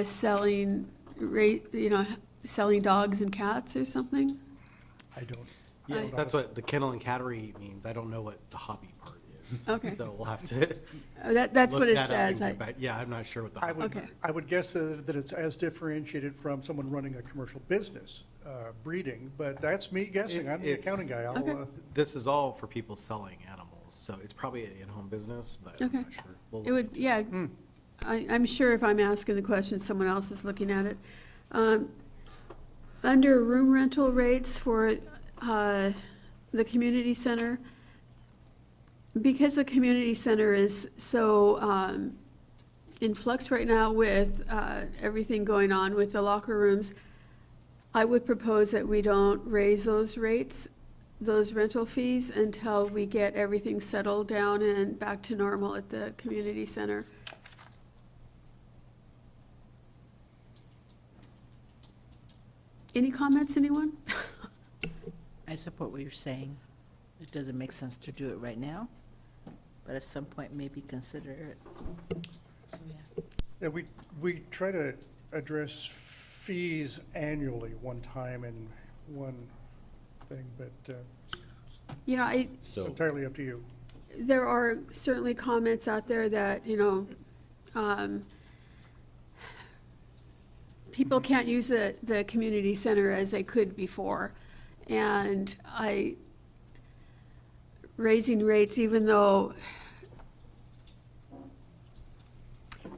selling, selling dogs and cats or something? I don't. Yes, that's what the kennel and cattery means. I don't know what the hobby part is. Okay. So we'll have to. That's what look it that up and says. get back. Yeah, I'm not sure what the. I would, Okay. I would guess that it's as differentiated from someone running a commercial business, breeding, but that's me guessing. I'm the It's- accounting guy. I'll, This is all for people selling animals, so it's probably an in-home business, but I'm Okay. not sure. We'll It would, yeah, I'm sure if I'm asking the question, someone else is looking at it. Under room rental rates for the community center, because the community center is so in flux right now with everything going on with the locker rooms, I would propose that we don't raise those rates, those rental fees, until we get everything settled down and back to normal at the community center. Any comments, anyone? I support what you're saying. It doesn't make sense to do it right now, but at some point, maybe consider it. So, yeah. yeah, we try to address fees annually one time in one thing, but You know, it's So, entirely up to you. there are certainly comments out there that, people can't use the community center as they could before. And raising rates, even though,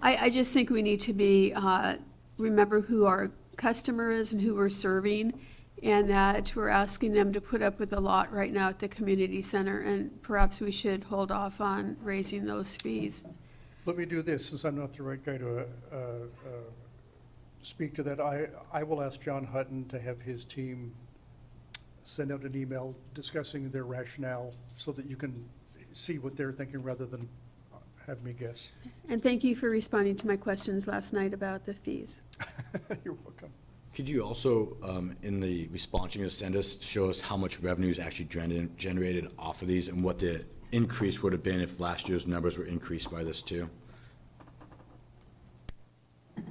I just think we need to be, remember who our customer is and who we're serving, and that we're asking them to put up with a lot right now at the community center, and perhaps we should hold off on raising those fees. Let me do this, since I'm not the right guy to speak to that. I will ask John Hutton to have his team send out an email discussing their rationale so that you can see what they're thinking rather than have me guess. And thank you for responding to my questions last night about the fees. You're welcome. Could you also, in the response you're going to send us, show us how much revenue is actually generated off of these and what the increase would have been if last year's numbers were increased by this too?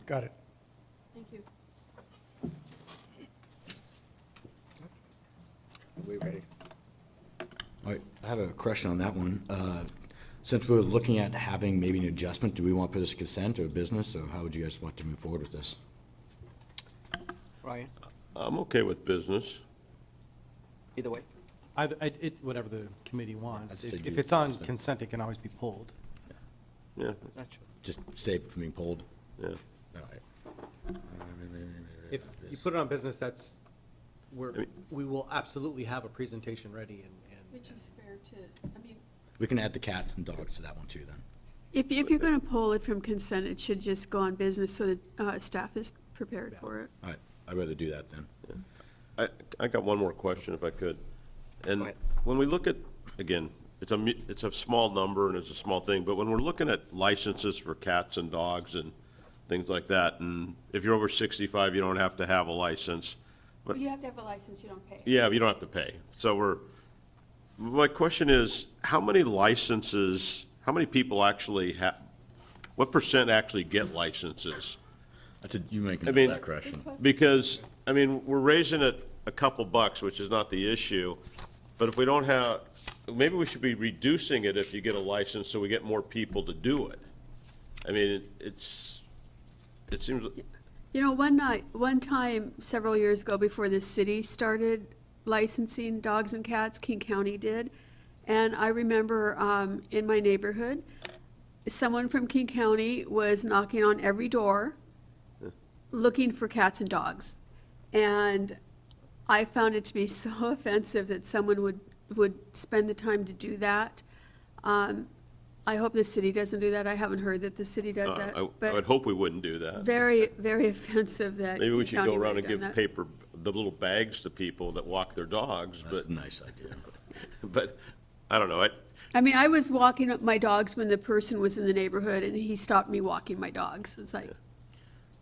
Got it. Thank you. We ready? All right, I have a question on that one. Since we're looking at having maybe an adjustment, do we want to put this consent or business, or how would you guys want to move forward with this? Ryan, I'm okay with business. either way? Whatever the committee wants. I'd say If do it's on consent. consent, it can always be pulled. Yeah, Not sure. Just save it from being pulled? yeah. All right. If you put it on business, I mean- we will absolutely have a presentation ready and. Which is fair to, I mean. We can add the cats and dogs to that one too, then. If you're going to pull it from consent, it should just go on business so that staff is prepared for it. All right, I'd rather do that then. I got one more question if I could. Go And ahead. when we look at, again, it's a small number and it's a small thing, but when we're looking at licenses for cats and dogs and things like that, and if you're over 65, you don't have to have a license. But You have to have a license, you don't pay. yeah, but you don't have to pay. So my question is, how many licenses, how many people actually have, what percent actually get licenses? You make I mean- that question. Because, I mean, we're raising it a couple bucks, which is not the issue, but if we don't have, maybe we should be reducing it if you get a license so we get more people to do it. I mean, it seems, You know, one time, several years ago, before the city started licensing dogs and cats, King County did. And I remember in my neighborhood, someone from King County was knocking on every door looking for cats and dogs. And I found it to be so offensive that someone would spend the time to do that. I hope the city doesn't do that. I haven't heard that the city does that. I would But hope we wouldn't do that. very, very offensive that Maybe we King should County go would around have and give done that. paper, the little bags to people that walk their dogs, That's but, a nice idea. but, I don't know, I mean, I was walking up my dogs when the person was in the neighborhood and he stopped me walking my dogs. It's like,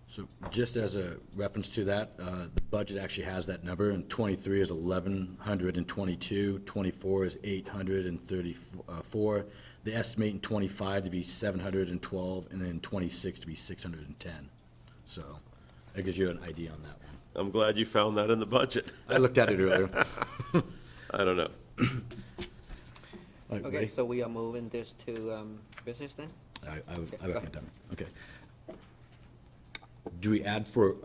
So just as a reference to that, the budget actually has that number, and 23 is 1,122, 24 is 834, the estimate in 25 to be 712, and then 26 to be 610. So that gives you an idea on that one. I'm glad you found that in the budget. I looked at it earlier. I don't know. All right, Okay, ready? so we are moving this to business then? I go reckon ahead. done. Okay. Do we add for,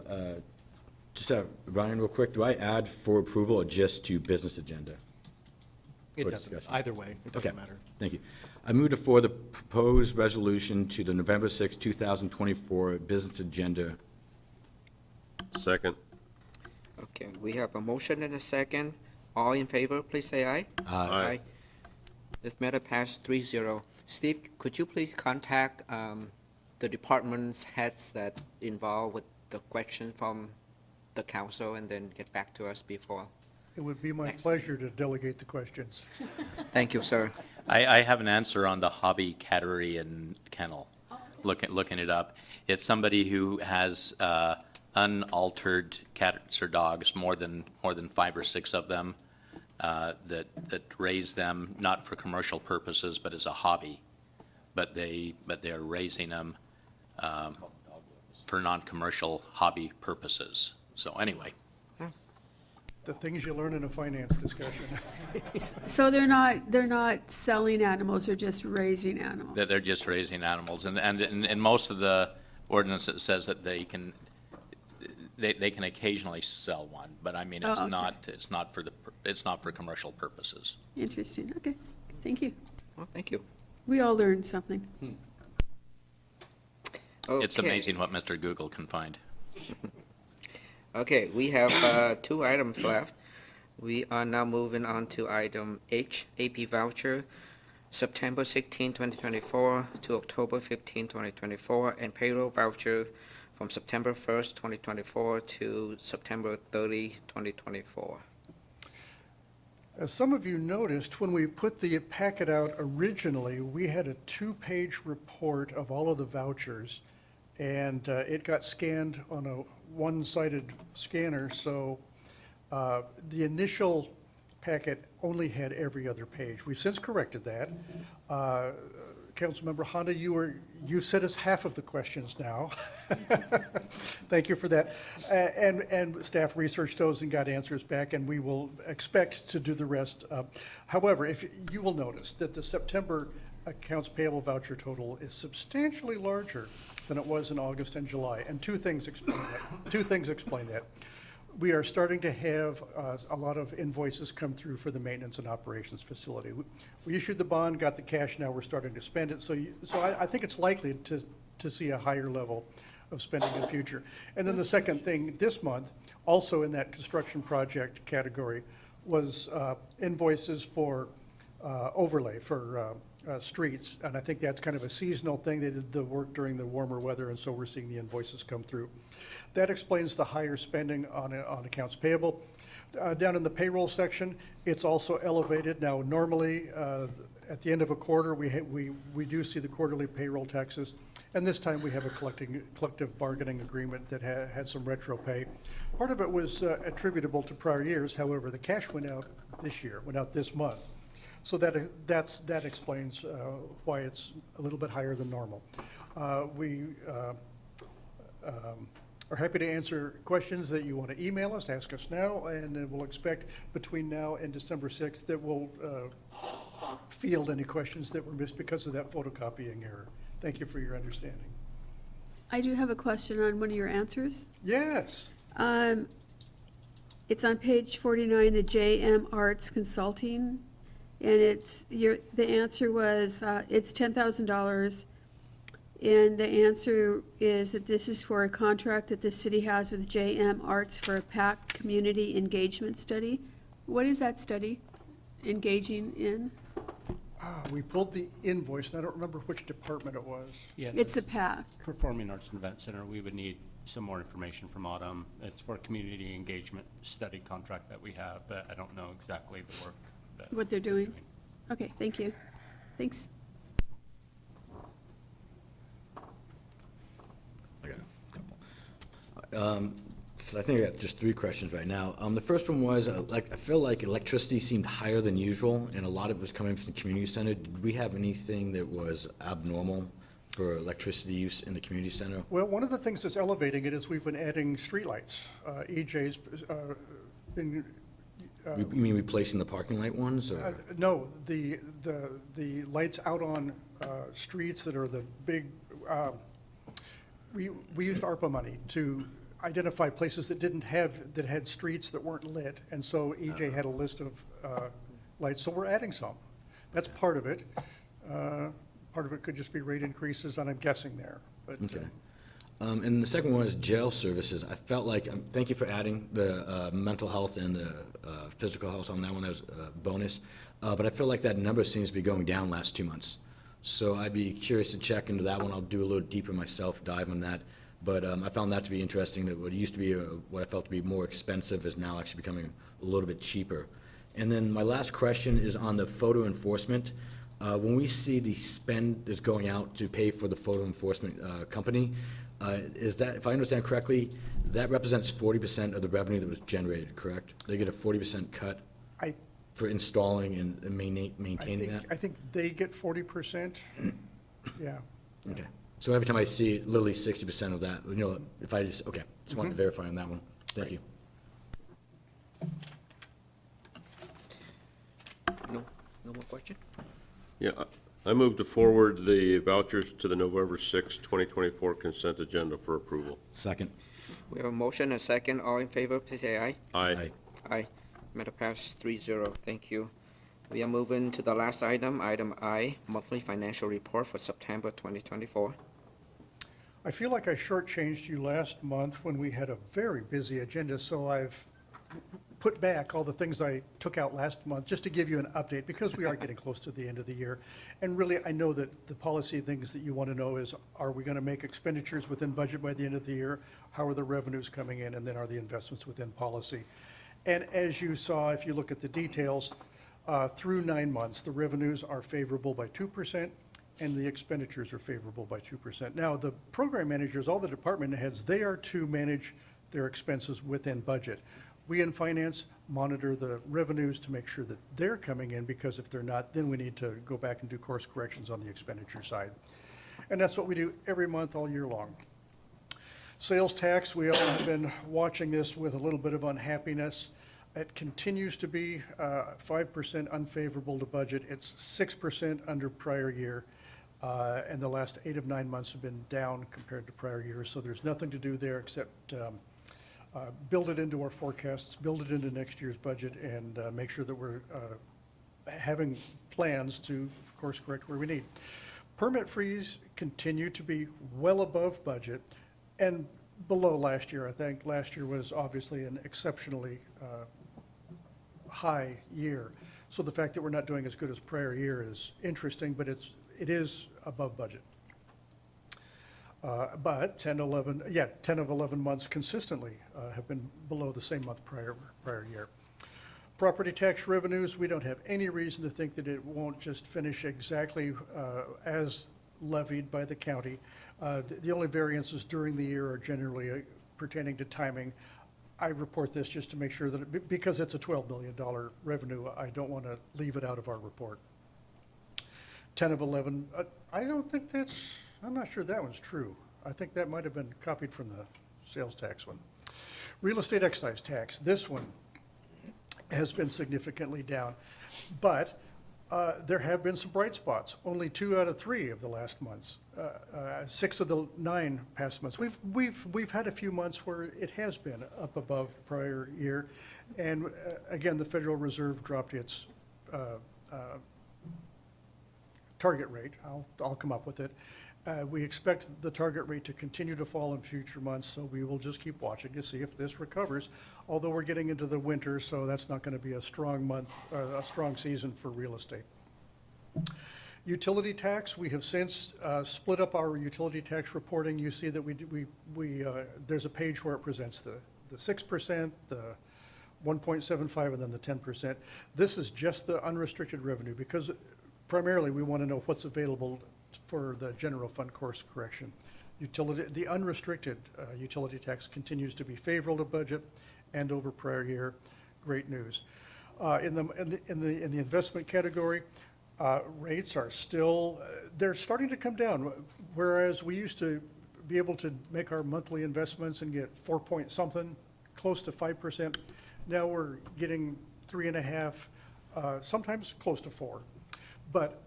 just Ryan, real quick, do I add for approval or just to business agenda? It For doesn't, discussion. either way, it doesn't Okay, matter. thank you. I move to forward the proposed resolution to the November 6, 2024 business agenda. Second. Okay, we have a motion and a second. All in favor, please say aye. Aye. This matter passed 3-0. Steve, could you please contact the department's heads that involved with the question from the council and then get back to us before? It would be my Next. pleasure to delegate the questions. Thank you, sir. I have an answer on the hobby cattery and kennel, looking it up. It's somebody who has unaltered cats or dogs, more than 5 or 6 of them, that raise them not for commercial purposes, but as a hobby. But they are raising them for non-commercial hobby purposes. So anyway. The things you learn in a finance discussion. so they're not selling animals, they're just raising animals. That they're just raising animals, and in most of the ordinance, it says that they can occasionally sell one, but I mean, it's Oh, okay. it's not for commercial purposes. Interesting, okay, thank you. Well, thank you. We all learned something. It's Okay. amazing what Mr. Google can find. Okay, we have 2 items left. We are now moving on to item H, AP voucher, September 16, 2024 to October 15, 2024, and payroll voucher from September 1st, 2024 to September 30, 2024. As some of you noticed, when we put the packet out originally, we had a two-page report of all of the vouchers, and it got scanned on a one-sided scanner, so the initial packet only had every other page. We've since corrected that. Councilmember Honda, you sent us half of the questions now. Thank you for that. And staff researched those and got answers back, and we will expect to do the rest. However, if you will notice that the September accounts payable voucher total is substantially larger than it was in August and July, and two things explain that. We are starting to have a lot of invoices come through for the maintenance and operations facility. We issued the bond, got the cash, now we're starting to spend it. So I think it's likely to see a higher level of spending in the future. And then the second thing, this month, also in that construction project category, was invoices for overlay for streets. And I think that's kind of a seasonal thing. They did the work during the warmer weather, and so we're seeing the invoices come through. That explains the higher spending on accounts payable. Down in the payroll section, it's also elevated. Now, normally, at the end of a quarter, we do see the quarterly payroll taxes, and this time we have a collective bargaining agreement that had some retro pay. Part of it was attributable to prior years. However, the cash went out this month. So that explains why it's a little bit higher than normal. We are happy to answer questions that you want to email us, ask us now, and then we'll expect between now and December 6th that we'll field any questions that were missed because of that photocopying error. Thank you for your understanding. I do have a question on one of your answers. Yes. It's on page 49, the JM Arts Consulting, and the answer was, it's $10,000. And the answer is that this is for a contract that the city has with JM Arts for a PAC community engagement study. What is that study engaging in? We pulled the invoice, and I don't remember which department it was. Yeah, It's a that's PAC. Performing Arts and Event Center. We would need some more information from Autumn. It's for a community engagement study contract that we have, but I don't know exactly the work that What they're doing? Okay, thank you. Thanks. I got a couple. So I think I got just three questions right now. The first one was, I feel like electricity seemed higher than usual, and a lot of it was coming from the community center. Did we have anything that was abnormal for electricity use in the community center? Well, one of the things that's elevating it is we've been adding streetlights. EJ's been. You mean replacing the parking light ones, or? No, the lights out on streets that are the big, we used ARPA money to identify places that had streets that weren't lit, and so EJ had a list of lights, so we're adding some. That's part of it. Part of it could just be rate increases, and I'm guessing there, but. Okay. And the second one is jail services. I felt like, thank you for adding the mental health and the physical health on that one, that was a bonus. But I feel like that number seems to be going down last 2 months. So I'd be curious to check into that one. I'll do a little deeper myself, dive on that. But I found that to be interesting, that what used to be, what I felt to be more expensive is now actually becoming a little bit cheaper. And then my last question is on the photo enforcement. When we see the spend is going out to pay for the photo enforcement company, is that, if I understand correctly, that represents 40% of the revenue that was generated, correct? They get a 40% cut for installing and maintaining that? I think they get 40%, yeah. Okay. So every time I see literally 60% of that, if I just wanted to verify on that one. Thank you. No more question? Yeah, I move to forward the vouchers to the November 6, 2024 consent agenda for approval. Second. We have a motion, a second. All in favor, please say aye. Aye. Aye. Matter passed 3-0. Thank you. We are moving to the last item, item I, monthly financial report for September 2024. I feel like I shortchanged you last month when we had a very busy agenda, so I've put back all the things I took out last month, just to give you an update, because we are getting close to the end of the year. And really, I know that the policy things that you want to know is, are we going to make expenditures within budget by the end of the year? How are the revenues coming in? And then are the investments within policy? And as you saw, if you look at the details, through 9 months, the revenues are favorable by 2%, and the expenditures are favorable by 2%. Now, the program managers, all the department heads, they are to manage their expenses within budget. We in finance monitor the revenues to make sure that they're coming in, because if they're not, then we need to go back and do course corrections on the expenditure side. And that's what we do every month, all year long. Sales tax, we all have been watching this with a little bit of unhappiness. It continues to be 5% unfavorable to budget. It's 6% under prior year. And the last 8 of 9 months have been down compared to prior years. So there's nothing to do there except build it into our forecasts, build it into next year's budget, and make sure that we're having plans to course correct where we need. Permit fees continue to be well above budget and below last year. I think last year was obviously an exceptionally high year. So the fact that we're not doing as good as prior year is interesting, but it is above budget. But 10 of 11 months consistently have been below the same month prior year. Property tax revenues, we don't have any reason to think that it won't just finish exactly as levied by the county. The only variances during the year are generally pertaining to timing. I report this just to make sure that, because it's a $12 million revenue, I don't want to leave it out of our report. 10 of 11, I'm not sure that one's true. I think that might have been copied from the sales tax one. Real estate excise tax, this one has been significantly down, but there have been some bright spots. Only 2 out of 3 of the last months, 6 of the 9 past months. We've had a few months where it has been up above prior year, and again, the Federal Reserve dropped its target rate. I'll come up with it. We expect the target rate to continue to fall in future months, so we will just keep watching to see if this recovers. Although we're getting into the winter, so that's not going to be a strong month, a strong season for real estate. Utility tax, we have since split up our utility tax reporting. You see that there's a page where it presents the 6%, the 1.75, and then the 10%. This is just the unrestricted revenue, because primarily we want to know what's available for the general fund course correction. The unrestricted utility tax continues to be favorable to budget and over prior year. Great news. In the investment category, rates are still, they're starting to come down. Whereas we used to be able to make our monthly investments and get 4 point something, close to 5%. Now we're getting 3.5, sometimes close to 4. But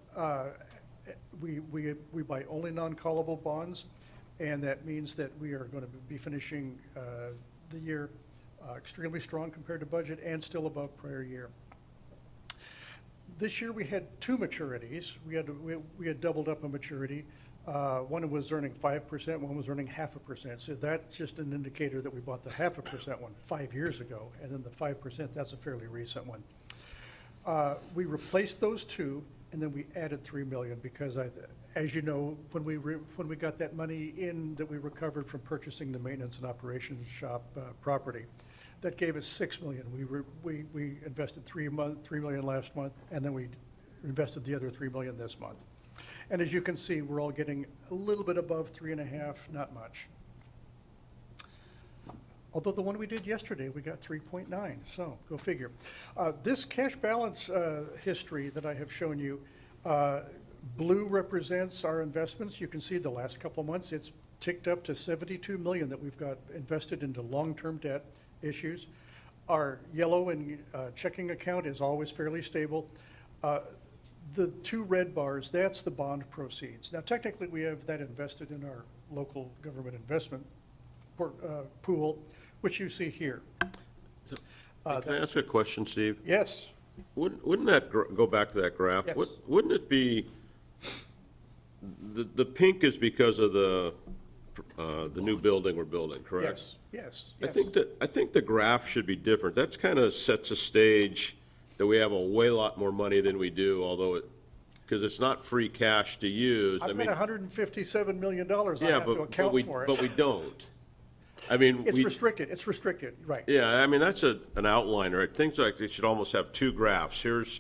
we buy only non-callable bonds, and that means that we are going to be finishing the year extremely strong compared to budget and still above prior year. This year we had 2 maturities. We had doubled up a maturity. One was earning 5%, one was earning 0.5%. So that's just an indicator that we bought the 0.5% one 5 years ago, and then the 5%, that's a fairly recent one. We replaced those 2, and then we added $3 million because, as you know, when we got that money in that we recovered from purchasing the maintenance and operations shop property, that gave us $6 million. We invested $3 million last month, and then we invested the other $3 million this month. And as you can see, we're all getting a little bit above 3.5, not much. Although the one we did yesterday, we got 3.9, so go figure. This cash balance history that I have shown you, blue represents our investments. You can see the last couple of months, it's ticked up to $72 million that we've got invested into long-term debt issues. Our yellow and checking account is always fairly stable. The 2 red bars, that's the bond proceeds. Now, technically, we have that invested in our local government investment pool, which you see here. Can I ask a question, Steve? Yes. Wouldn't that go back to that graph? Yes. Wouldn't it be, the pink is because of the the new building we're building, correct? Yes, I yes. think the graph should be different. That's kind of sets a stage that we have a way lot more money than we do, although because it's not free cash to use. I I've mean, got $157 million I yeah, have to but account for it. but we don't. I mean, It's restricted, right. yeah, I mean, that's an outliner. Things like they should almost have two graphs. Here's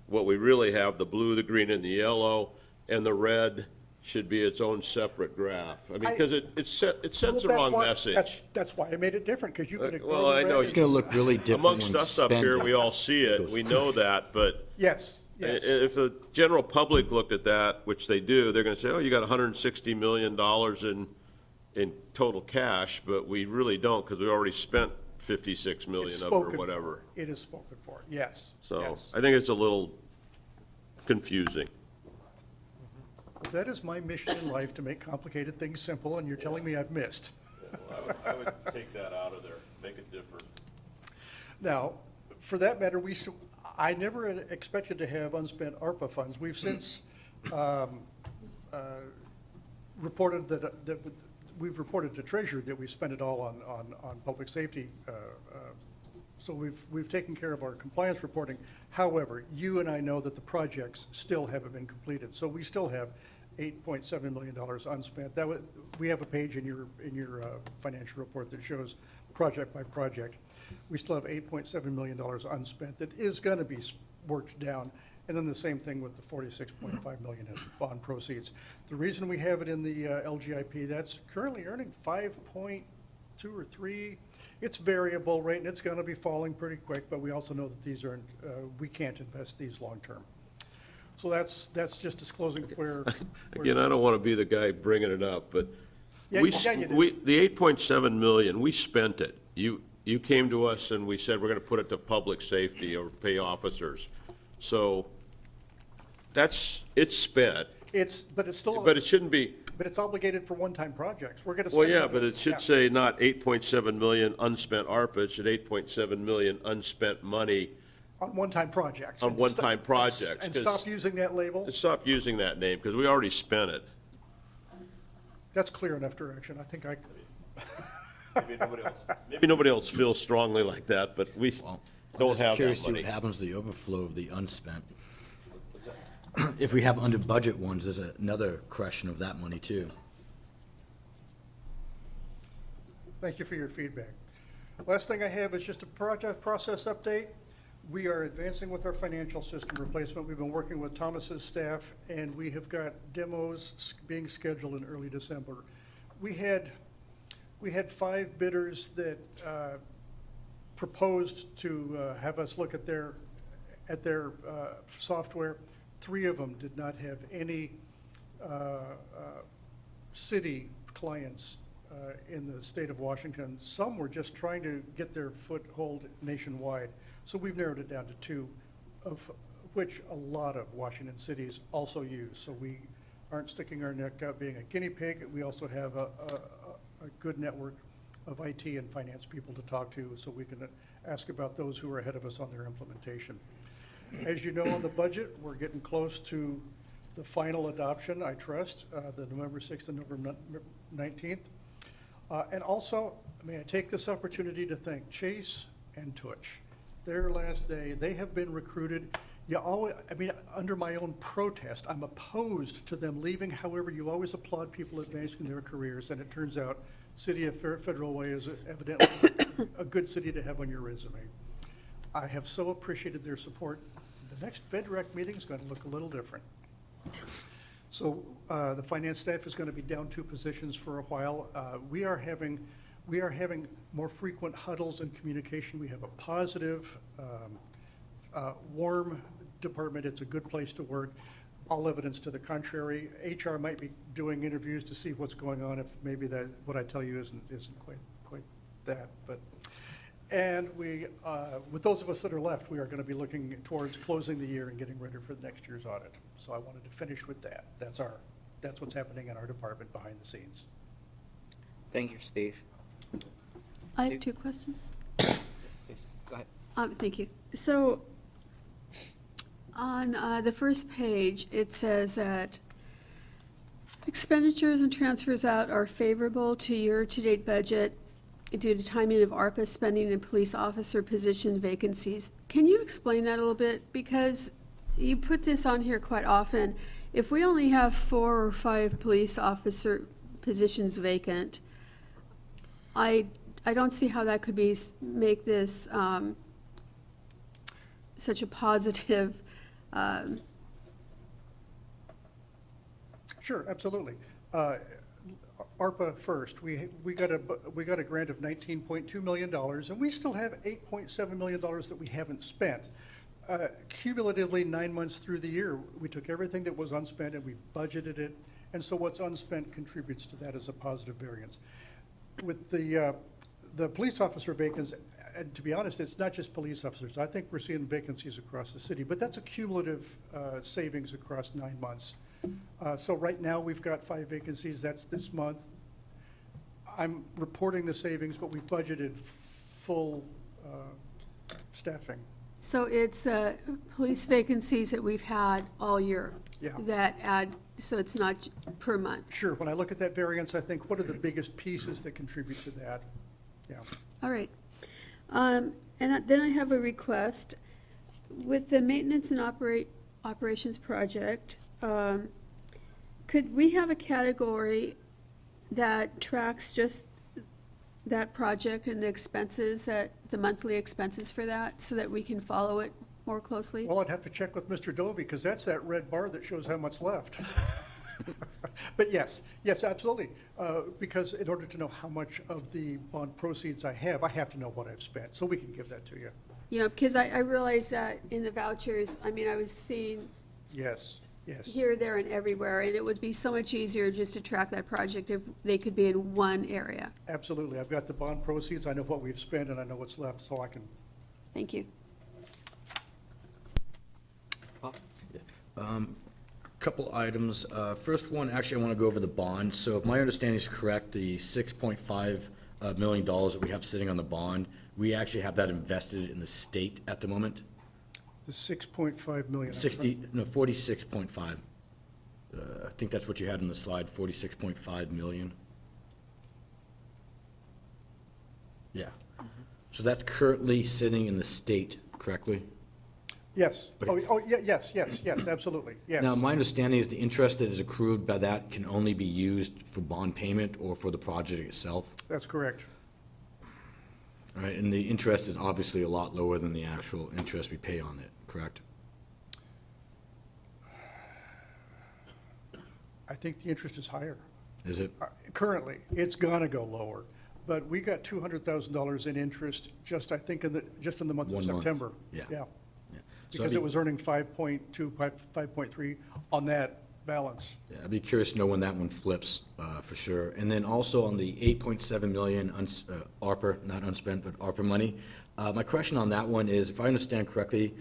what we really have, the blue, the green, and the yellow, and the red should be its own separate graph. I mean, because it sends Well, the that's wrong why- message. That's why I made it different, because you could ignore Well, I the know red. It's gonna look really different Amongst when us up spent. here, we all see it, we know that, but Yes, yes. if the general public looked at that, which they do, they're gonna say, oh, you got $160 million in total cash, but we really don't, because we already spent 56 million It's of it or spoken for. whatever. It is spoken for, yes. So yes. I think it's a little confusing. That is my mission in life, to make complicated things simple, and you're telling me I've missed. I would take that out of there, make it different. Now, for that matter, I never expected to have unspent ARPA funds. We've since reported that we've reported to Treasury that we spent it all on public safety. So we've taken care of our compliance reporting. However, you and I know that the projects still haven't been completed. So we still have $8.7 million unspent. We have a page in your financial report that shows project by project. We still have $8.7 million unspent that is going to be worked down. And then the same thing with the $46.5 million in bond proceeds. The reason we have it in the LGIP, that's currently earning 5.2 or 3. It's variable rate, and it's going to be falling pretty quick, but we also know that these are, we can't invest these long-term. So that's just disclosing where. Again, I don't want to be the guy bringing it up, but Yeah, we, yeah, you do. the 8.7 million, we spent it. You came to us and we said we're going to put it to public safety or pay officers. So it's spent, But it's still. but it shouldn't be, But it's obligated for one-time projects. We're going to. well, yeah, but it should say not 8.7 million unspent ARPA, it should 8.7 million unspent money. On one-time projects. On And one-time stop- projects, And 'cause- stop using that label. Stop using that name, because we already spent it. That's clear enough direction. I think Maybe nobody else feels strongly like that, but we don't have Curious that to see money. what happens to the overflow of the unspent. If we have under budget ones, there's another question of that money too. Thank you for your feedback. Last thing I have is just a project process update. We are advancing with our financial system replacement. We've been working with Thomas's staff, and we have got demos being scheduled in early December. We had 5 bidders that proposed to have us look at their software. 3 of them did not have any city clients in the state of Washington. Some were just trying to get their foothold nationwide. So we've narrowed it down to 2, of which a lot of Washington cities also use. So we aren't sticking our neck out being a guinea pig. We also have a good network of IT and finance people to talk to, so we can ask about those who are ahead of us on their implementation. As you know, on the budget, we're getting close to the final adoption, I trust, the November 6th and November 19th. And also, may I take this opportunity to thank Chase and Tutch. Their last day, they have been recruited. Under my own protest, I'm opposed to them leaving. However, you always applaud people advancing their careers, and it turns out City of Federal Way is evidently a good city to have on your resume. I have so appreciated their support. The next FedRec meeting is going to look a little different. So the finance staff is going to be down 2 positions for a while. We are having more frequent huddles and communication. We have a positive, warm department. It's a good place to work. All evidence to the contrary. HR might be doing interviews to see what's going on, if maybe that what I tell you isn't quite that. And we, with those of us that are left, we are going to be looking towards closing the year and getting ready for the next year's audit. So I wanted to finish with that. That's what's happening in our department behind the scenes. Thank you, Steve. I have 2 questions. Go ahead. Thank you. So on the first page, it says that Expenditures and transfers out are favorable to year-to-date budget due to timing of ARPA spending and police officer position vacancies. Can you explain that a little bit? Because you put this on here quite often. If we only have 4 or 5 police officer positions vacant, I don't see how that could be, make this such a positive. Sure, absolutely. ARPA first, we got a grant of $19.2 million, and we still have $8.7 million that we haven't spent. Cumulatively, 9 months through the year, we took everything that was unspent and we budgeted it, and so what's unspent contributes to that as a positive variance. With the police officer vacancies, and to be honest, it's not just police officers. I think we're seeing vacancies across the city, but that's a cumulative savings across 9 months. So right now, we've got 5 vacancies. That's this month. I'm reporting the savings, but we've budgeted full staffing. So it's police vacancies that we've had all year. Yeah. That add, so it's not per month. Sure, when I look at that variance, I think, what are the biggest pieces that contribute to that? Yeah. All right. And then I have a request. With the maintenance and operations project, could we have a category that tracks just that project and the expenses, the monthly expenses for that, so that we can follow it more closely? Well, I'd have to check with Mr. Dovey, because that's that red bar that shows how much left. But yes, absolutely. Because in order to know how much of the bond proceeds I have to know what I've spent, so we can give that to you. You know, because I realized that in the vouchers, I mean, I was seeing Yes. here, there, and everywhere, and it would be so much easier just to track that project if they could be in one area. Absolutely. I've got the bond proceeds, I know what we've spent, and I know what's left, so I can. Thank you. Couple items. First one, actually, I want to go over the bond. So if my understanding is correct, the $6.5 million that we have sitting on the bond, we actually have that invested in the state at the moment. The 6.5 million. 46.5. I think that's what you had in the slide, 46.5 million. Yeah. So that's currently sitting in the state, correctly? Yes. Okay. Yes, absolutely, yes. Now, my understanding is the interest that is accrued by that can only be used for bond payment or for the project itself. That's correct. All right, and the interest is obviously a lot lower than the actual interest we pay on it, correct? I think the interest is higher. Is it? Currently, it's gonna go lower, but we got $200,000 in interest just, I think, in the month of 1 month, September. yeah. Yeah, Yeah. So because I'd be- it was earning 5.2, 5.3 on that balance. Yeah, I'd be curious to know when that one flips, for sure. And then also on the 8.7 million ARPA, not unspent, but ARPA money, my question on that one is, if I understand correctly,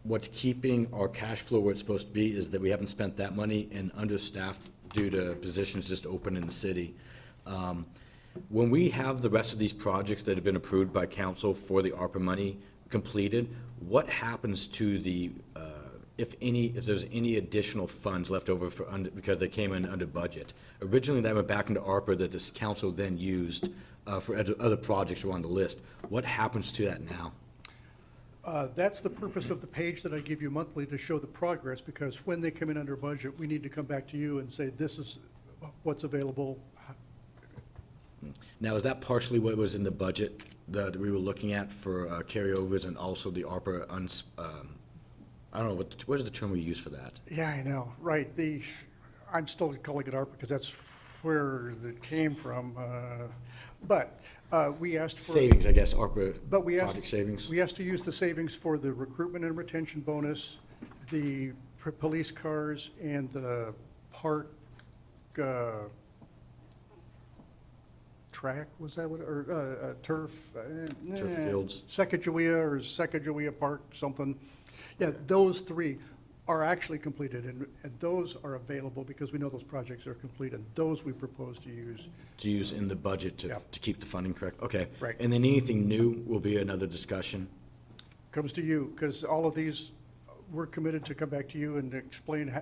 what's keeping our cash flow where it's supposed to be is that we haven't spent that money and understaffed due to positions just open in the city. When we have the rest of these projects that have been approved by council for the ARPA money completed, what happens to the, if there's any additional funds left over because they came in under budget? Originally, that went back into ARPA that this council then used for other projects who were on the list. What happens to that now? That's the purpose of the page that I give you monthly, to show the progress, because when they come in under budget, we need to come back to you and say, this is what's available. Now, is that partially what was in the budget that we were looking at for carryovers and also the ARPA, I don't know, what is the term we use for that? Yeah, I know, right. I'm still calling it ARPA because that's where it came from. But we asked for. Savings, I guess, ARPA But we asked. project savings. We asked to use the savings for the recruitment and retention bonus, the police cars, and the park track, was that what, or turf? Turf fields. Sacagawea or Sacagawea Park, something. Yeah, those 3 are actually completed, and those are available because we know those projects are complete, and those we propose to use. To use in the budget Yeah. to keep the funding correct? Okay. Right. And then anything new will be another discussion? Comes to you, because all of these, we're committed to come back to you and explain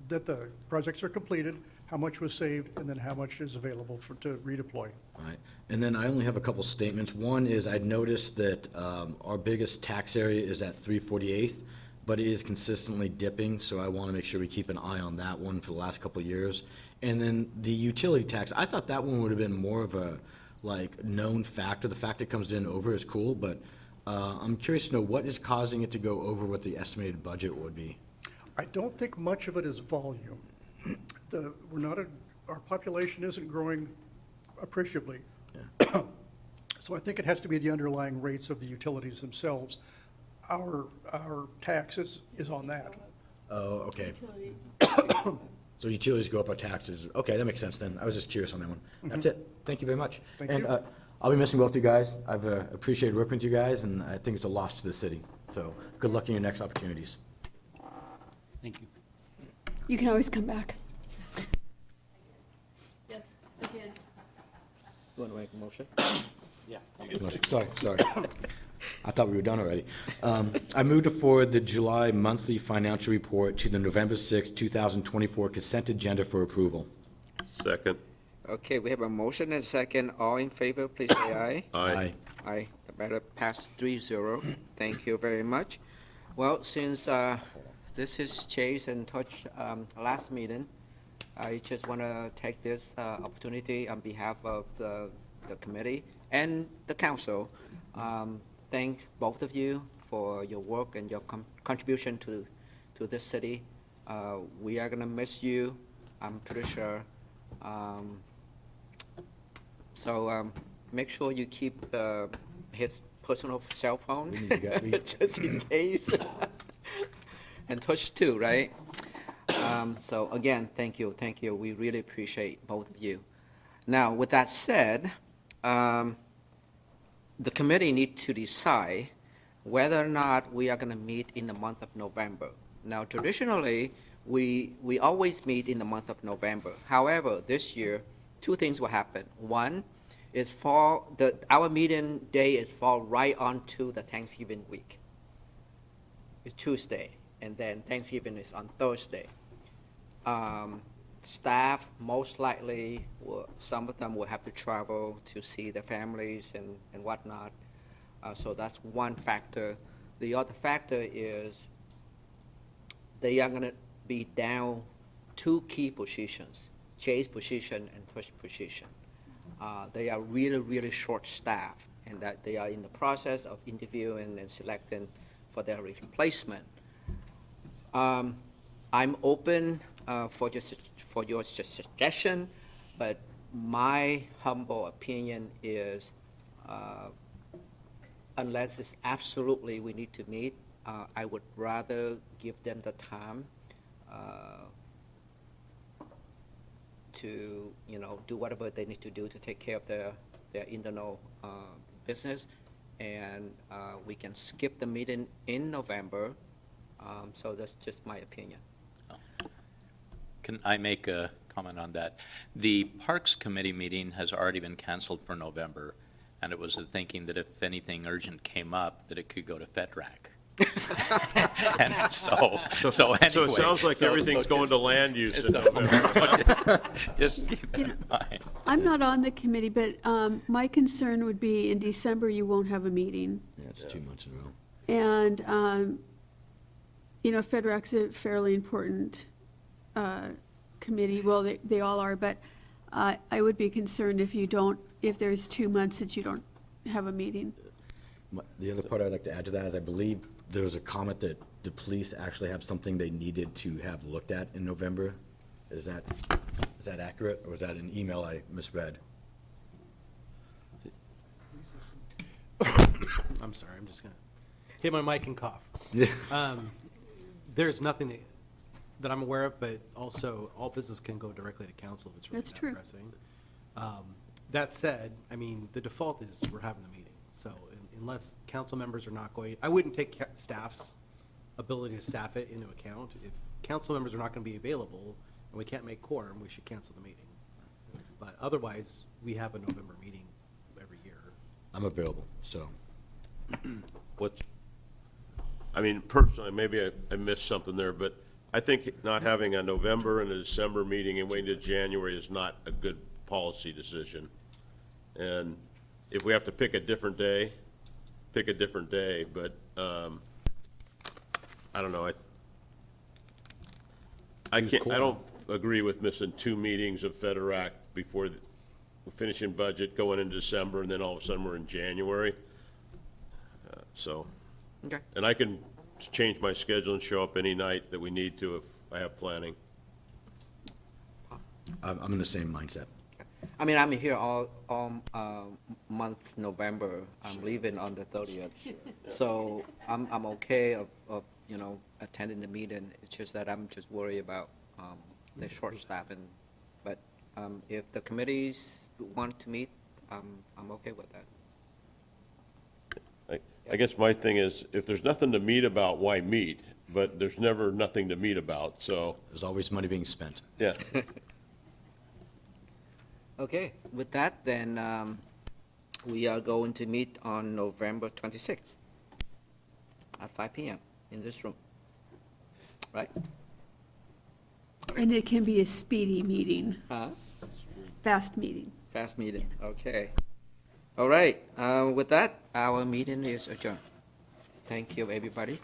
that the projects are completed, how much was saved, and then how much is available to redeploy. All right, and then I only have a couple statements. One is I'd noticed that our biggest tax area is at 348th, but it is consistently dipping, so I want to make sure we keep an eye on that one for the last couple of years. And then the utility tax, I thought that one would have been more of a, like, known factor. The fact it comes in over is cool, but I'm curious to know what is causing it to go over what the estimated budget would be. I don't think much of it is volume. Our population isn't growing appreciably. So I think it has to be the underlying rates of the utilities themselves. Our tax is on that. Oh, okay. So utilities go up, our taxes. Okay, that makes sense then. I was just curious on that one. That's it. Thank you very much. Thank And you. I'll be missing both you guys. I've appreciated working with you guys, and I think it's a loss to the city. So good luck in your next opportunities. Thank you. You can always come back. Yes, again. You want to make a motion? Sorry. I thought we were done already. I move to forward the July monthly financial report to the November 6, 2024 consent agenda for approval. Second. Okay, we have a motion and a second. All in favor, please say aye. Aye. Aye. The matter passed 3-0. Thank you very much. Well, since this is Chase and Touch last meeting, I just want to take this opportunity on behalf of the committee and the council. Thank both of you for your work and your contribution to this city. We are going to miss you, I'm pretty sure. So make sure you keep his personal cell phone, just in case. And Touch too, right? So again, thank you. We really appreciate both of you. Now, with that said, the committee needs to decide whether or not we are going to meet in the month of November. Now, traditionally, we always meet in the month of November. However, this year, two things will happen. One is our meeting day is fall right onto the Thanksgiving week. It's Tuesday, and then Thanksgiving is on Thursday. Staff most likely, some of them will have to travel to see their families and whatnot. So that's one factor. The other factor is they are going to be down two key positions, Chase position and Touch position. They are really, really short-staffed, and that they are in the process of interviewing and selecting for their replacement. I'm open for your suggestion, but my humble opinion is, unless it's absolutely we need to meet, I would rather give them the time to, do whatever they need to do to take care of their internal business, and we can skip the meeting in November. So that's just my opinion. Can I make a comment on that? The Parks Committee meeting has already been canceled for November, and it was the thinking that if anything urgent came up, that it could go to FEDRAC. And so anyway. So it sounds like everything's going to land use in November. Just keep that in mind. I'm not on the committee, but my concern would be in December, you won't have a meeting. Yeah, it's 2 months in a row. And, FEDRAC's a fairly important committee. Well, they all are, but I would be concerned if there's 2 months that you don't have a meeting. The other part I'd like to add to that is I believe there was a comment that the police actually have something they needed to have looked at in November. Is that accurate, or was that an email I misread? I'm sorry, I'm just gonna hit my mic and cough. There's nothing that I'm aware of, but also all business can go directly to council if it's really That's that true. pressing. That said, I mean, the default is we're having the meeting. So unless council members are not going, I wouldn't take staff's ability to staff it into account. If council members are not going to be available and we can't make quorum, we should cancel the meeting. But otherwise, we have a November meeting every year. I'm available, so. Personally, maybe I missed something there, but I think not having a November and a December meeting and waiting to January is not a good policy decision. And if we have to pick a different day, pick a different day, but, I don't know, I don't agree with missing 2 meetings of FedRAC before finishing budget, going into December, and then all of a sudden we're in January. So, Okay. and I can change my schedule and show up any night that we need to if I have planning. I'm in the same mindset. I mean, I'm here all month November. I'm leaving on the 30th. So I'm okay of, attending the meeting. It's just that I'm just worried about the short staffing. But if the committees want to meet, I'm okay with that. I guess my thing is, if there's nothing to meet about, why meet? But there's never nothing to meet about, so, There's always money being spent. yeah. Okay, with that, then we are going to meet on November 26th at 5 p.m. in this room. Right? And it can be a speedy meeting, Huh? fast meeting. Fast meeting, okay. All right, with that, our meeting is adjourned. Thank you, everybody.